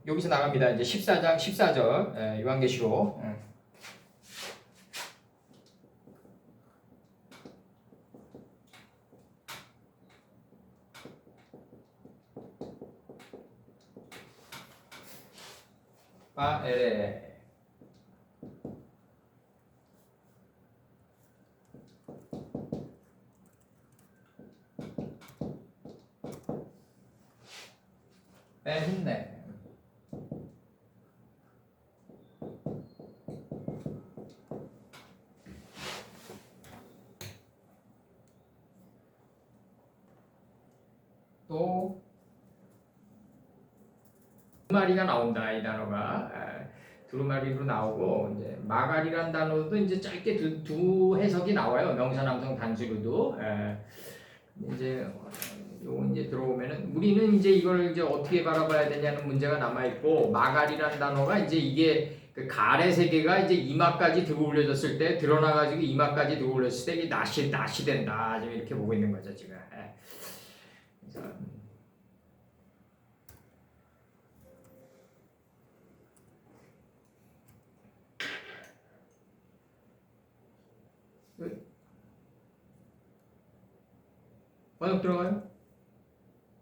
[SPEAKER 1] 여기서 나갑니다. 이제 14장 14절 요한계시록. 바엘레 했네. 또 두루마리가 나온다. 이 단어가 두루마리로 나오고 이제 마가리란 단어도 이제 짧게 두 해석이 나와요. 명사남성 단수로도 이제 요거 이제 들어오면은 우리는 이제 이걸 이제 어떻게 바라봐야 되냐는 문제가 남아 있고 마가리란 단어가 이제 이게 그 갈의 세계가 이제 이마까지 들어올려졌을 때 드러나가지고 이마까지 들어올렸을 때 이게 낫이 된다. 지금 이렇게 보고 있는 거죠 지금. 그래서 번역 들어가요?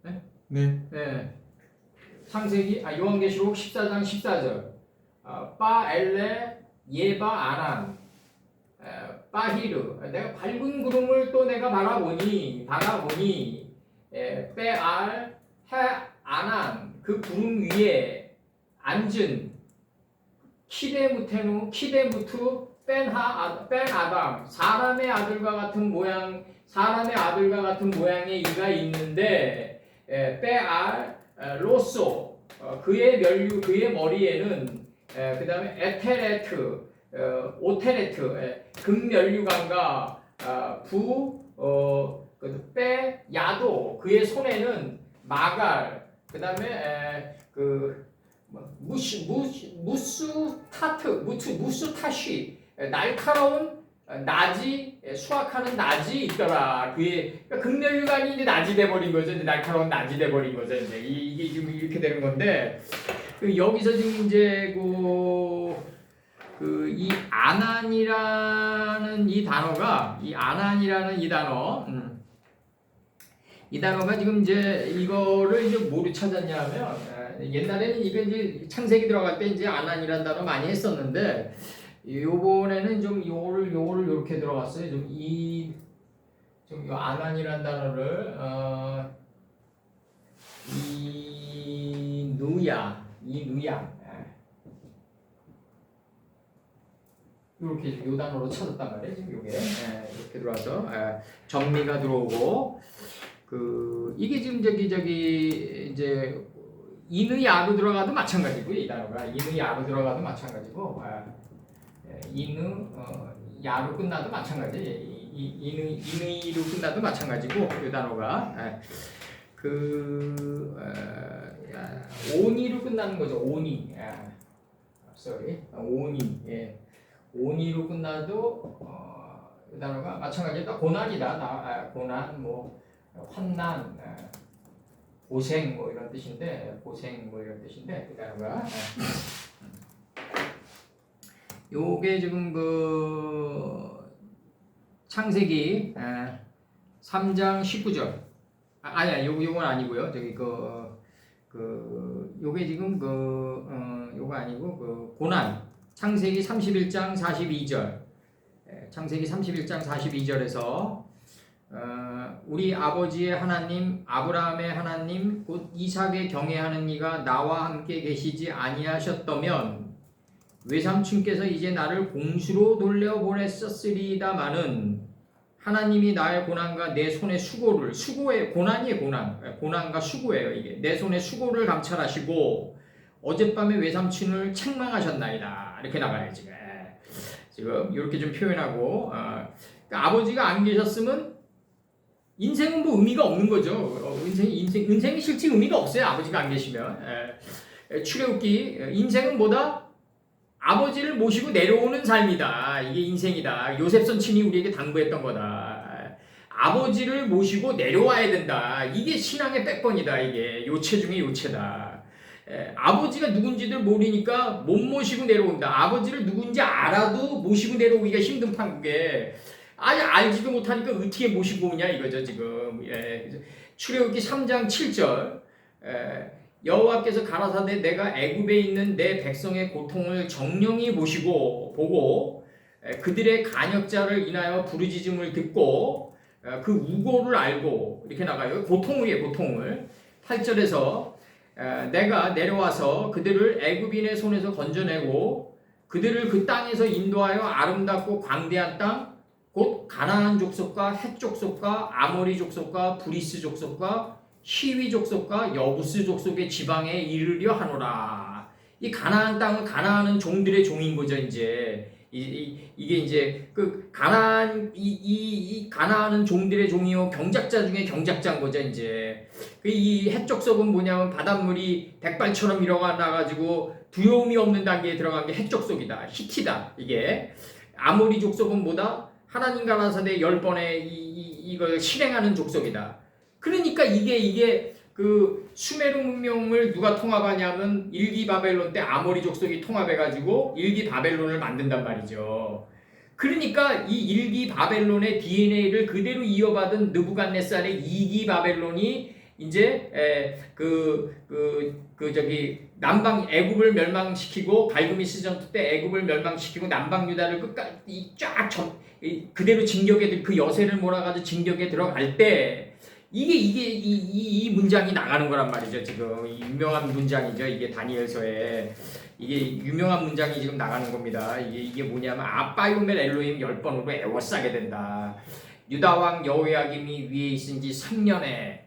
[SPEAKER 2] 네.
[SPEAKER 1] 네. 창세기 요한계시록 14장 14절. 빠엘레 예바 아난 빠히르 내가 밝은 구름을 또 내가 바라보니 빼알 해 아난 그 구름 위에 앉은 키데무투 뺀 아담 사람의 아들과 같은 모양의 이가 있는데 빼알 로소 그의 머리에는 그 다음에 에테레트 오테레트 금면류관과 빼 야도 그의 손에는 마갈 그 다음에 무스타시 날카로운 나지 수확하는 나지 있더라. 그의 그러니까 금면류관이 이제 나지 돼버린 거죠. 이제 날카로운 나지 돼버린 거죠. 이제 이게 지금 이렇게 되는 건데 여기서 지금 이제 이 아난이라는 이 단어가 이 단어가 지금 이제 이거를 이제 뭐로 찾았냐면 옛날에는 이거 이제 창세기 들어갈 때 이제 아난이라는 단어 많이 했었는데 요번에는 좀 요거를 요렇게 들어갔어요. 좀 이 아난이라는 단어를 이누야 이렇게 요 단어로 찾았단 말이에요. 지금 요게 이렇게 들어와서 정리가 들어오고 이게 지금 이제 이누 야로 들어가도 마찬가지고 이 단어가 이누 야로 들어가도 마찬가지고 이누 야로 끝나도 마찬가지. 이누이로 끝나도 마찬가지고 이 단어가 오니로 끝나는 거죠. 오니. 오니로 끝나도 이 단어가 마찬가지다. 고난이다. 고난 환난 고생 이런 뜻인데 이 단어가 요게 지금 창세기 3장 19절 아니야 요건 아니고요. 저기 요게 지금 요거 아니고 고난 창세기 31장 42절 창세기 31장 42절에서 우리 아버지의 하나님 아브라함의 하나님 곧 이삭에 경외하는 이가 나와 함께 계시지 아니하셨다면 외삼촌께서 이제 나를 공수로 돌려보냈었으리다마는 하나님이 나의 고난과 내 손의 수고의 고난이에요. 고난과 수고예요. 이게 내 손의 수고를 감찰하시고 어젯밤에 외삼촌을 책망하셨나이다. 이렇게 나가야지. 지금 이렇게 좀 표현하고 그러니까 아버지가 안 계셨으면 인생은 뭐 의미가 없는 거죠. 인생이 실제 의미가 없어요. 아버지가 안 계시면. 출애굽기 인생은 뭐다? 아버지를 모시고 내려오는 삶이다. 이게 인생이다. 요셉 선친이 우리에게 당부했던 거다. 아버지를 모시고 내려와야 된다. 이게 신앙의 백번이다. 이게 요체 중에 요체다. 아버지가 누군지를 모르니까 못 모시고 내려온다. 아버지를 누군지 알아도 모시고 내려오기가 힘든 판국에 아예 알지도 못하니까 어떻게 모시고 오냐 이거죠 지금. 출애굽기 3장 7절 여호와께서 가라사대 내가 애굽에 있는 내 백성의 고통을 정령히 보고 그들의 간역자를 인하여 부르짖음을 듣고 그 우고를 알고 이렇게 나가요. 고통을 8절에서 내가 내려와서 그들을 애굽인의 손에서 건져내고 그들을 그 땅에서 인도하여 아름답고 광대한 땅 곧 가나안 족속과 헷 족속과 아모리 족속과 브리스 족속과 히위 족속과 여부스 족속의 지방에 이르려 하노라. 이 가나안 땅은 가나안은 종들의 종인 거죠. 이제 이게 이제 그 가나안 이 가나안은 종들의 종이요 경작자 중에 경작자인 거죠. 이제 이 헷 족속은 뭐냐면 바닷물이 백발처럼 일어나 가지고 두려움이 없는 단계에 들어간 게 헷 족속이다. 히티다. 이게 아모리 족속은 뭐다? 하나님 가라사대 10번의 이걸 실행하는 족속이다. 그러니까 이게 그 수메르 문명을 누가 통합하냐면 일기 바벨론 때 아모리 족속이 통합해가지고 일기 바벨론을 만든단 말이죠. 그러니까 이 일기 바벨론의 DNA를 그대로 이어받은 느부갓네살의 2기 바벨론이 이제 남방 애굽을 멸망시키고 갈그미스 전투 때 애굽을 멸망시키고 남방 유다를 끝까지 그대로 진격에 그 여세를 몰아가지고 진격에 들어갈 때 이 문장이 나가는 거란 말이죠. 지금 이 유명한 문장이죠. 이게 다니엘서에 이게 유명한 문장이 지금 나가는 겁니다. 이게 뭐냐면 아빠요멜 엘로힘 10번으로 애워싸게 된다. 유다왕 여호야김이 위에 있은 지 3년에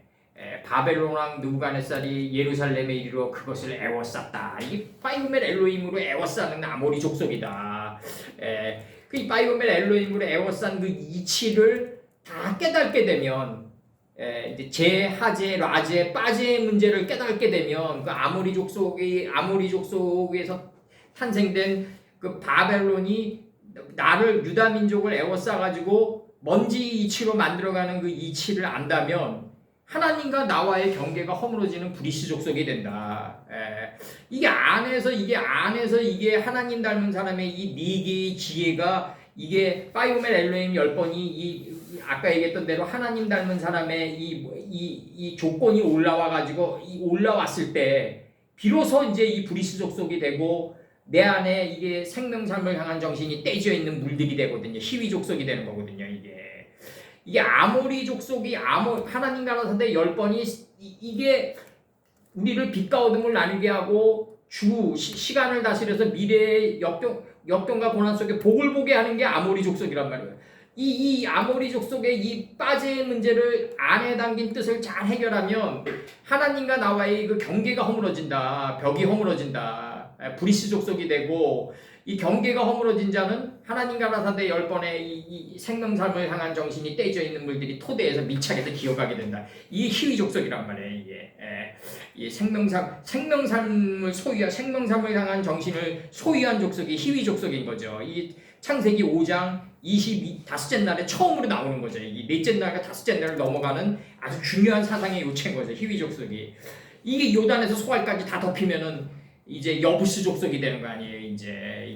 [SPEAKER 1] 바벨론 왕 느부갓네살이 예루살렘에 이르러 그것을 애워쌌다. 이게 파이오멜 엘로힘으로 애워싸는 아모리 족속이다. 그 파이오멜 엘로힘으로 애워싼 그 이치를 다 깨닫게 되면 이제 제, 하제, 라제, 빠제의 문제를 깨닫게 되면 그 아모리 족속에서 탄생된 그 바벨론이 나를 유다 민족을 애워싸 가지고 먼지 이치로 만들어가는 그 이치를 안다면 하나님과 나와의 경계가 허물어지는 브리스 족속이 된다. 이게 안에서 이게 하나님 닮은 사람의 이 네 개의 지혜가 이게 파이오멜 엘로힘 10번이 아까 얘기했던 대로 하나님 닮은 사람의 이 조건이 올라왔을 때 비로소 이제 이 브리스 족속이 되고 내 안에 이게 생명삶을 향한 정신이 떼져 있는 물들이 되거든요. 히위 족속이 되는 거거든요. 이게 아모리 족속이 하나님 가라사대 10번이 이게 우리를 빛과 어둠을 나누게 하고 시간을 다스려서 미래의 역경과 고난 속에 복을 보게 하는 게 아모리 족속이란 말이에요. 이 아모리 족속의 이 빠제의 문제를 안에 담긴 뜻을 잘 해결하면 하나님과 나와의 그 경계가 허물어진다. 벽이 허물어진다. 브리스 족속이 되고 이 경계가 허물어진 자는 하나님 가라사대 10번의 이 생명삶을 향한 정신이 떼져 있는 물들이 토대에서 밀착해서 기어가게 된다. 이게 희위 족속이란 말이에요. 이게 생명삶을 생명삶을 향한 정신을 소유한 족속이 희위 족속인 거죠. 이 창세기 5장 25째 날에 처음으로 나오는 거죠. 이 넷째 날과 다섯째 날을 넘어가는 아주 중요한 사상의 요체인 거죠. 희위 족속이. 이게 요단에서 소알까지 다 덮이면은 이제 여부스 족속이 되는 거 아니에요. 이제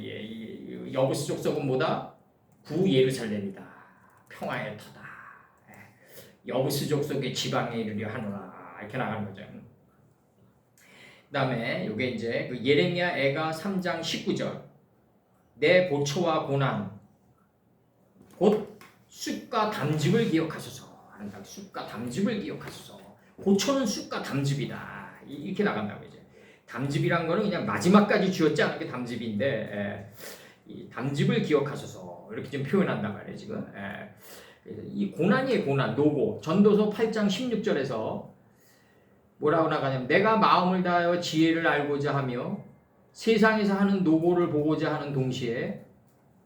[SPEAKER 1] 여부스 족속은 뭐다? 구 예루살렘이다. 평화의 터다. 여부스 족속의 지방에 이르려 하노라. 이렇게 나가는 거죠. 그다음에 이게 이제 그 예레미야 애가 3장 19절. 내 보초와 고난 곧 쑥과 담즙을 기억하소서. 한다. 쑥과 담즙을 기억하소서. 보초는 쑥과 담즙이다. 이렇게 나간다고 이제. 담즙이란 거는 그냥 마지막까지 쥐었지 않은 게 담즙인데 이 담즙을 기억하셔서 이렇게 좀 표현한단 말이에요 지금. 그래서 이 고난이에요 고난. 노고. 전도서 8장 16절에서 뭐라고 나가냐면 내가 마음을 다하여 지혜를 알고자 하며 세상에서 하는 노고를 보고자 하는 동시에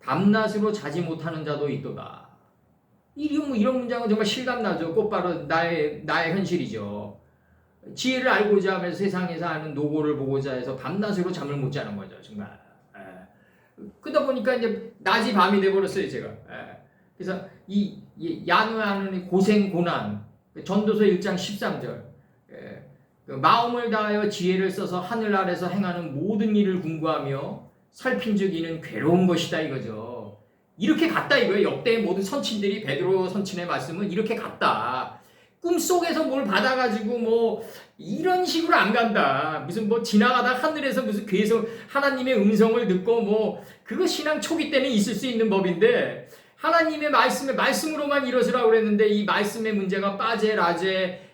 [SPEAKER 1] 밤낮으로 자지 못하는 자도 있도다. 이런 문장은 정말 실감나죠. 곧바로 나의 현실이죠. 지혜를 알고자 하면서 세상에서 하는 노고를 보고자 해서 밤낮으로 잠을 못 자는 거죠. 정말. 그러다 보니까 이제 낮이 밤이 돼버렸어요. 제가. 그래서 이 야노하는 고생 고난 전도서 1장 13절 그 마음을 다하여 지혜를 써서 하늘 아래서 행하는 모든 일을 궁구하며 살핀즉 이는 괴로운 것이다 이거죠. 이렇게 갔다 이거예요. 역대의 모든 선친들이 베드로 선친의 말씀은 이렇게 갔다. 꿈속에서 뭘 받아가지고 뭐 이런 식으로 안 간다. 무슨 뭐 지나가다 하늘에서 무슨 계속 하나님의 음성을 듣고 뭐 그거 신앙 초기 때는 있을 수 있는 법인데 하나님의 말씀으로만 이루어지라고 그랬는데 이 말씀의 문제가 빠제 라제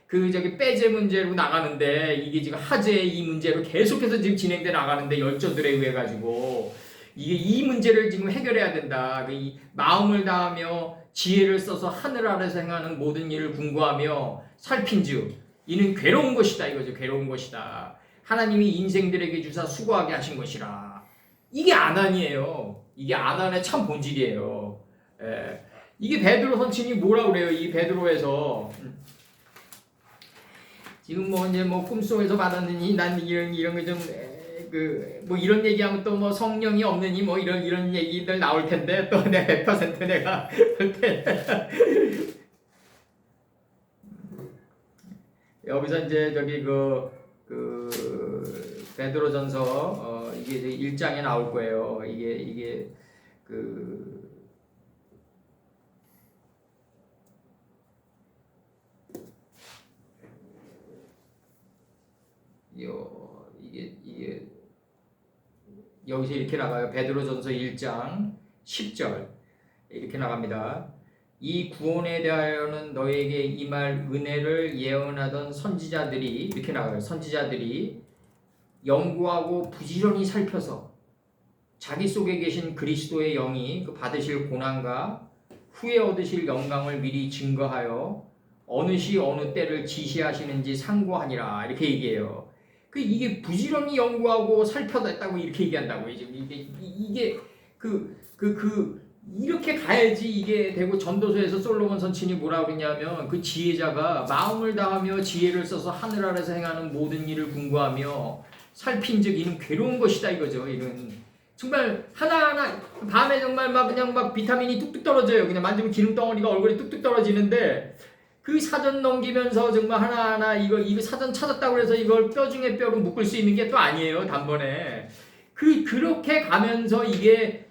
[SPEAKER 1] 빼제 문제로 나가는데 이게 지금 하제 이 문제로 계속해서 지금 진행돼 나가는데 열조들에 의해 가지고 이게 이 문제를 지금 해결해야 된다. 이 마음을 다하며 지혜를 써서 하늘 아래서 행하는 모든 일을 궁구하며 살핀즉 이는 괴로운 것이다 이거죠. 괴로운 것이다. 하나님이 인생들에게 주사 수고하게 하신 것이라. 이게 아난이에요. 이게 아난의 참 본질이에요. 이게 베드로 선친이 뭐라 그래요? 이 베드로에서 지금 뭐 이제 뭐 꿈속에서 받았느니 난 이런 거 좀 뭐 이런 얘기하면 또 뭐 성령이 없느니 뭐 이런 얘기들 나올 텐데 또 내 100% 내가 볼 때 여기서 이제 저기 베드로전서 이게 이제 1장에 나올 거예요. 이게 이게 여기서 이렇게 나가요. 베드로전서 1장 10절 이렇게 나갑니다. 이 구원에 대하여는 너에게 임할 은혜를 예언하던 선지자들이 이렇게 나가요. 선지자들이 연구하고 부지런히 살펴서 자기 속에 계신 그리스도의 영이 그 받으실 고난과 후에 얻으실 영광을 미리 증거하여 어느 시 어느 때를 지시하시는지 상고하니라 이렇게 얘기해요. 이게 부지런히 연구하고 살펴냈다고 이렇게 얘기한다고 이게 이렇게 가야지 이게 되고 전도서에서 솔로몬 선친이 뭐라고 그러냐면 그 지혜자가 마음을 다하며 지혜를 써서 하늘 아래서 행하는 모든 일을 궁구하며 살핀즉 이는 괴로운 것이다 이거죠. 이는 정말 하나하나 밤에 정말 그냥 비타민이 뚝뚝 떨어져요. 그냥 만지면 기름 덩어리가 얼굴에 뚝뚝 떨어지는데 그 사전 넘기면서 정말 하나하나 이거 사전 찾았다고 해서 이걸 뼈 중에 뼈로 묶을 수 있는 게 또 아니에요. 단번에. 그렇게 가면서 이게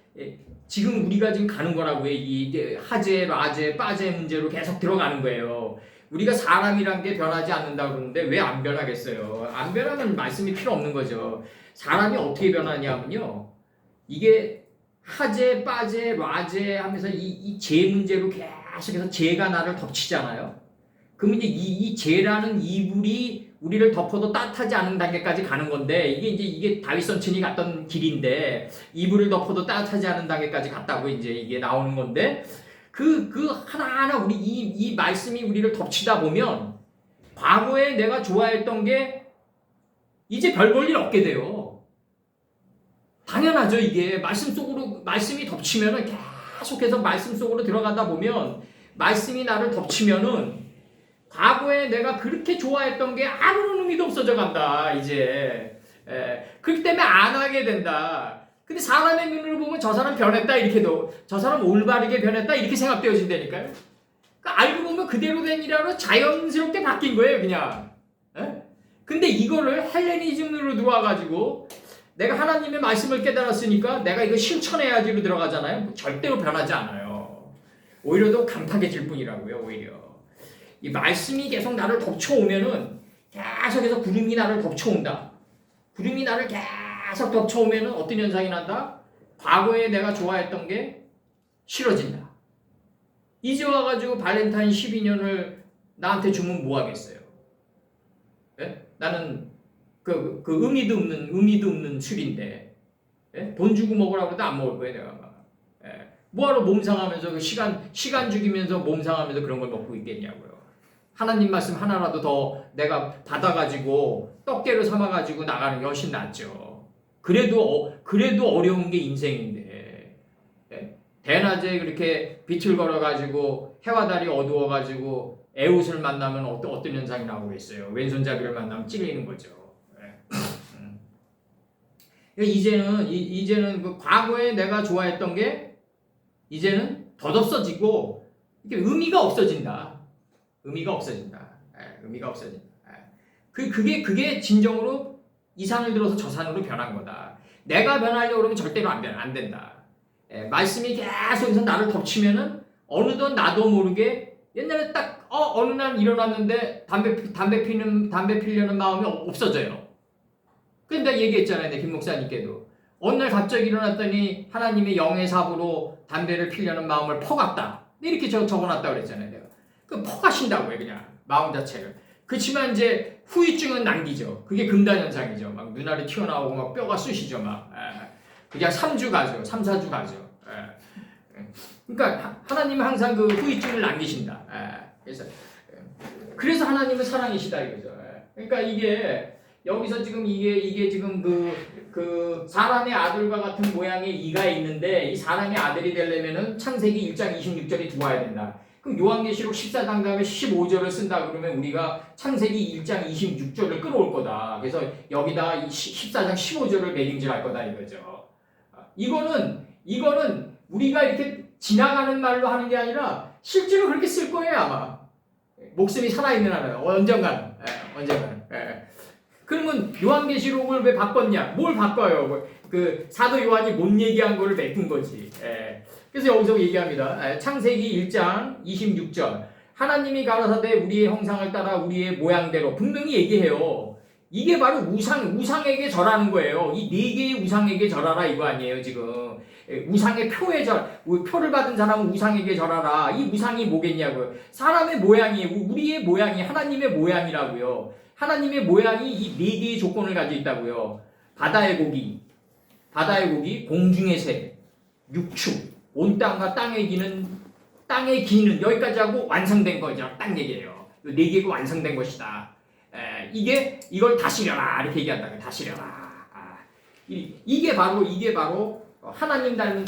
[SPEAKER 1] 지금 우리가 지금 가는 거라고요. 이게 하제, 라제, 빠제 문제로 계속 들어가는 거예요. 우리가 사람이란 게 변하지 않는다고 그러는데 왜 안 변하겠어요? 안 변하면 말씀이 필요 없는 거죠. 사람이 어떻게 변하냐면요. 이게 하제, 빠제, 라제 하면서 이 죄 문제로 계속해서 죄가 나를 덮치잖아요. 그러면 이제 이 죄라는 이불이 우리를 덮어도 따뜻하지 않은 단계까지 가는 건데 이게 다윗 선친이 갔던 길인데 이불을 덮어도 따뜻하지 않은 단계까지 갔다고 이제 이게 나오는 건데 그 하나하나 우리 이 말씀이 우리를 덮치다 보면 과거에 내가 좋아했던 게 이제 별 볼 일 없게 돼요. 당연하죠. 이게 말씀이 덮치면은 계속해서 말씀 속으로 들어가다 보면 말씀이 나를 덮치면은 과거에 내가 그렇게 좋아했던 게 아무런 의미도 없어져 간다. 이제 그렇기 때문에 안 하게 된다. 근데 사람의 눈으로 보면 저 사람 변했다 이렇게도 저 사람 올바르게 변했다 이렇게 생각되어진다니까요. 그러니까 알고 보면 그대로 된 일하러 자연스럽게 바뀐 거예요. 그냥. 근데 이거를 헬레니즘으로 들어와가지고 내가 하나님의 말씀을 깨달았으니까 내가 이거 실천해야지로 들어가잖아요. 절대로 변하지 않아요. 오히려 더 강팍해질 뿐이라고요. 오히려. 이 말씀이 계속 나를 덮쳐오면은 계속해서 구름이 나를 덮쳐온다. 구름이 나를 계속 덮쳐오면은 어떤 현상이 난다? 과거에 내가 좋아했던 게 싫어진다. 이제 와가지고 발렌타인 12년을 나한테 주면 뭐 하겠어요? 네? 나는 그 의미도 없는 술인데, 예? 돈 주고 먹으라고 해도 안 먹을 거예요, 내가 막. 예. 뭐하러 몸상하면서 그 시간 죽이면서 몸상하면서 그런 걸 먹고 있겠냐고요. 하나님 말씀 하나라도 더 내가 받아가지고 떡게로 삼아가지고 나가는 게 훨씬 낫죠. 그래도 어려운 게 인생인데, 예? 대낮에 그렇게 빛을 걸어가지고 해와 달이 어두워가지고 에웃을 만나면 어떤 현상이 나오겠어요. 왼손잡이를 만나면 찔리는 거죠. 예. 이제는 그 과거에 내가 좋아했던 게 이제는 덧없어지고 이게 의미가 없어진다. 의미가 없어진다. 그게 진정으로 이 산을 들어서 저 산으로 변한 거다. 내가 변하려고 그러면 절대로 안 된다. 말씀이 계속해서 나를 덮치면은 어느덧 나도 모르게 옛날에 딱 어느 날 일어났는데 담배 피려는 마음이 없어져요. 근데 얘기했잖아요, 김 목사님께도. 어느 날 갑자기 일어났더니 하나님의 영의 삽으로 담배를 피려는 마음을 퍼갔다. 이렇게 적어놨다고 그랬잖아요, 내가. 그 퍼가신다고요, 그냥 마음 자체를. 그렇지만 이제 후유증은 남기죠. 그게 금단 현상이죠. 막 눈알이 튀어나오고 막 뼈가 쑤시죠, 막. 그냥 3주 가죠, 3, 4주 가죠. 그러니까 하나님은 항상 그 후유증을 남기신다. 그래서 하나님은 사랑이시다 이거죠. 그러니까 이게 여기서 지금 이게 지금 그 사람의 아들과 같은 모양의 이가 있는데 이 사람의 아들이 되려면은 창세기 1장 26절이 들어와야 된다. 그럼 요한계시록 14장 다음에 15절을 쓴다 그러면 우리가 창세기 1장 26절을 끌어올 거다. 그래서 여기다 14장 15절을 매김질할 거다 이거죠. 이거는 우리가 이렇게 지나가는 말로 하는 게 아니라 실제로 그렇게 쓸 거예요 아마. 목숨이 살아있는 한은 언젠가는. 그러면 요한계시록을 왜 바꿨냐? 뭘 바꿔요? 그 사도 요한이 못 얘기한 거를 메꾼 거지. 그래서 여기서 얘기합니다. 창세기 1장 26절. 하나님이 가라사대 우리의 형상을 따라 우리의 모양대로 분명히 얘기해요. 이게 바로 우상에게 절하는 거예요. 이 네 개의 우상에게 절하라 이거 아니에요 지금. 우상의 표를 받은 사람은 우상에게 절하라. 이 우상이 뭐겠냐고요. 사람의 모양이에요. 우리의 모양이 하나님의 모양이라고요. 하나님의 모양이 이 네 개의 조건을 가지고 있다고요. 바다의 고기, 공중의 새, 육축, 온 땅과 땅에 기는 여기까지 하고 완성된 거죠. 딱 얘기해요. 네 개가 완성된 것이다. 이걸 다스려라 이렇게 얘기한다. 다스려라. 이게 바로 하나님 닮은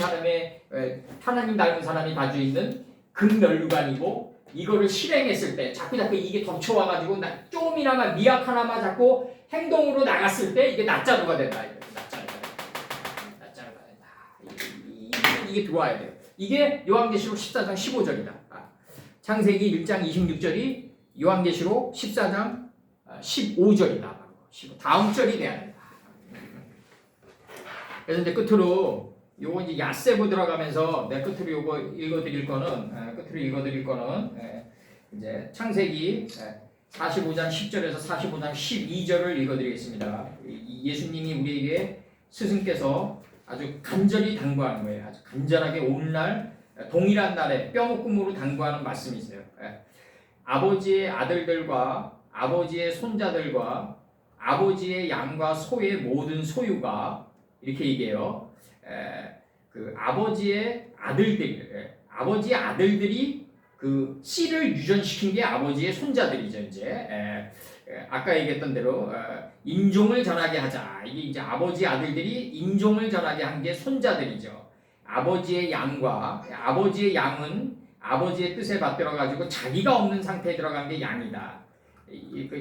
[SPEAKER 1] 사람이 가지고 있는 근면류관이고 이거를 실행했을 때 자꾸 이게 덮쳐와가지고 조금이나마 미약 하나만 자꾸 행동으로 나갔을 때 이게 낫자루가 된다. 낫자루가 된다. 이게 들어와야 돼요. 이게 요한계시록 14장 15절이다. 창세기 1장 26절이 요한계시록 14장 15절이다. 다음 절이 돼야 된다. 그래서 이제 끝으로 요거 이제 야세부 들어가면서 내 끝으로 요거 읽어드릴 거는 이제 창세기 45장 10절에서 45장 12절을 읽어드리겠습니다. 예수님이 우리에게 스승께서 아주 간절히 당부하는 거예요. 아주 간절하게 오늘날 동일한 날에 뼈묶음으로 당부하는 말씀이 있어요. 아버지의 아들들과 아버지의 손자들과 아버지의 양과 소의 모든 소유가 이렇게 얘기해요. 그 아버지의 아들들이 그 씨를 유전시킨 게 아버지의 손자들이죠. 이제 아까 얘기했던 대로 인종을 전하게 하자. 이게 이제 아버지 아들들이 인종을 전하게 한 게 손자들이죠. 아버지의 양은 아버지의 뜻에 받들어 가지고 자기가 없는 상태에 들어간 게 양이다.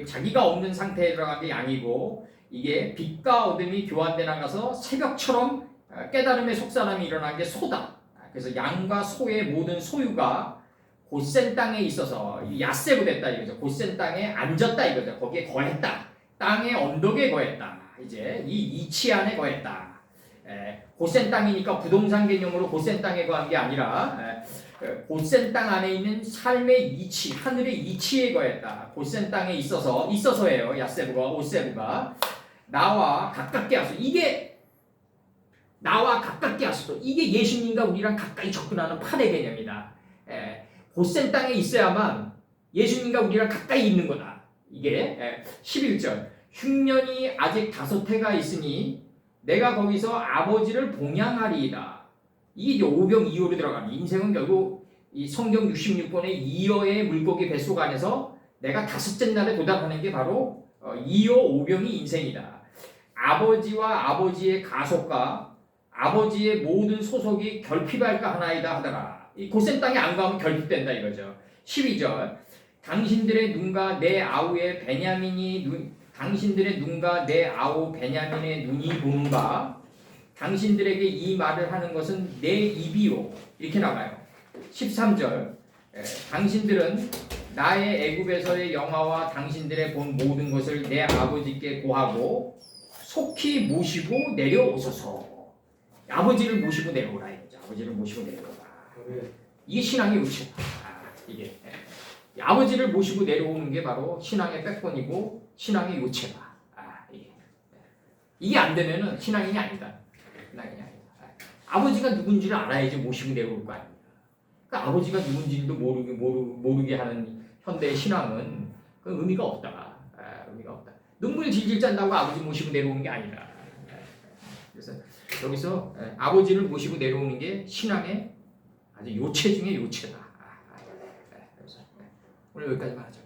[SPEAKER 1] 자기가 없는 상태에 들어간 게 양이고 이게 빛과 어둠이 교환돼 나가서 새벽처럼 깨달음의 속사람이 일어난 게 소다. 그래서 양과 소의 모든 소유가 곧센 땅에 있어서 야세부 됐다 이거죠. 곧센 땅에 앉았다 이거죠. 거기에 거했다. 땅의 언덕에 거했다. 이제 이 이치 안에 거했다. 곧센 땅이니까 부동산 개념으로 곧센 땅에 거한 게 아니라 곧센 땅 안에 있는 삶의 이치, 하늘의 이치에 거했다. 곧센 땅에 있어서예요. 야세부가 오세부가 나와 가깝게 하소. 이게 나와 가깝게 하소서. 이게 예수님과 우리랑 가까이 접근하는 판의 개념이다. 곧센 땅에 있어야만 예수님과 우리랑 가까이 있는 거다. 이게 11절 흉년이 아직 5해가 있으니 내가 거기서 아버지를 봉양하리이다. 이게 이제 오병이어로 들어가는 인생은 결국 이 성경 66권의 이어의 물고기 뱃속 안에서 내가 5째 날에 도달하는 게 바로 이어 오병이 인생이다. 아버지와 아버지의 가속과 아버지의 모든 소속이 결핍할까 하나이다 하더라. 이 고센 땅에 안 가면 결핍된다 이거죠. 12절 당신들의 눈과 내 아우의 당신들의 눈과 내 아우 베냐민의 눈이 보는 바 당신들에게 이 말을 하는 것은 내 입이요. 이렇게 나가요. 13절 당신들은 나의 애굽에서의 영화와 당신들의 본 모든 것을 내 아버지께 고하고 속히 모시고 내려오소서. 아버지를 모시고 내려오라 이거죠. 아버지를 모시고 내려오라. 이게 신앙의 요체다. 이게 아버지를 모시고 내려오는 게 바로 신앙의 백본이고 신앙의 요체다. 이게 안 되면은 신앙인이 아니다. 신앙인이 아니다. 아버지가 누군지를 알아야지 모시고 내려올 거 아닙니까? 그러니까 아버지가 누군지도 모르게 하는 현대의 신앙은 그 의미가 없다. 의미가 없다. 눈물 질질 짠다고 아버지 모시고 내려오는 게 아니다. 그래서 여기서 아버지를 모시고 내려오는 게 신앙의 아주 요체 중에 요체다. 그래서 오늘 여기까지만 하죠.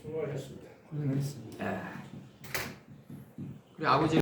[SPEAKER 3] 수고하셨습니다.
[SPEAKER 2] 고생하셨습니다.
[SPEAKER 1] 그리고 아버지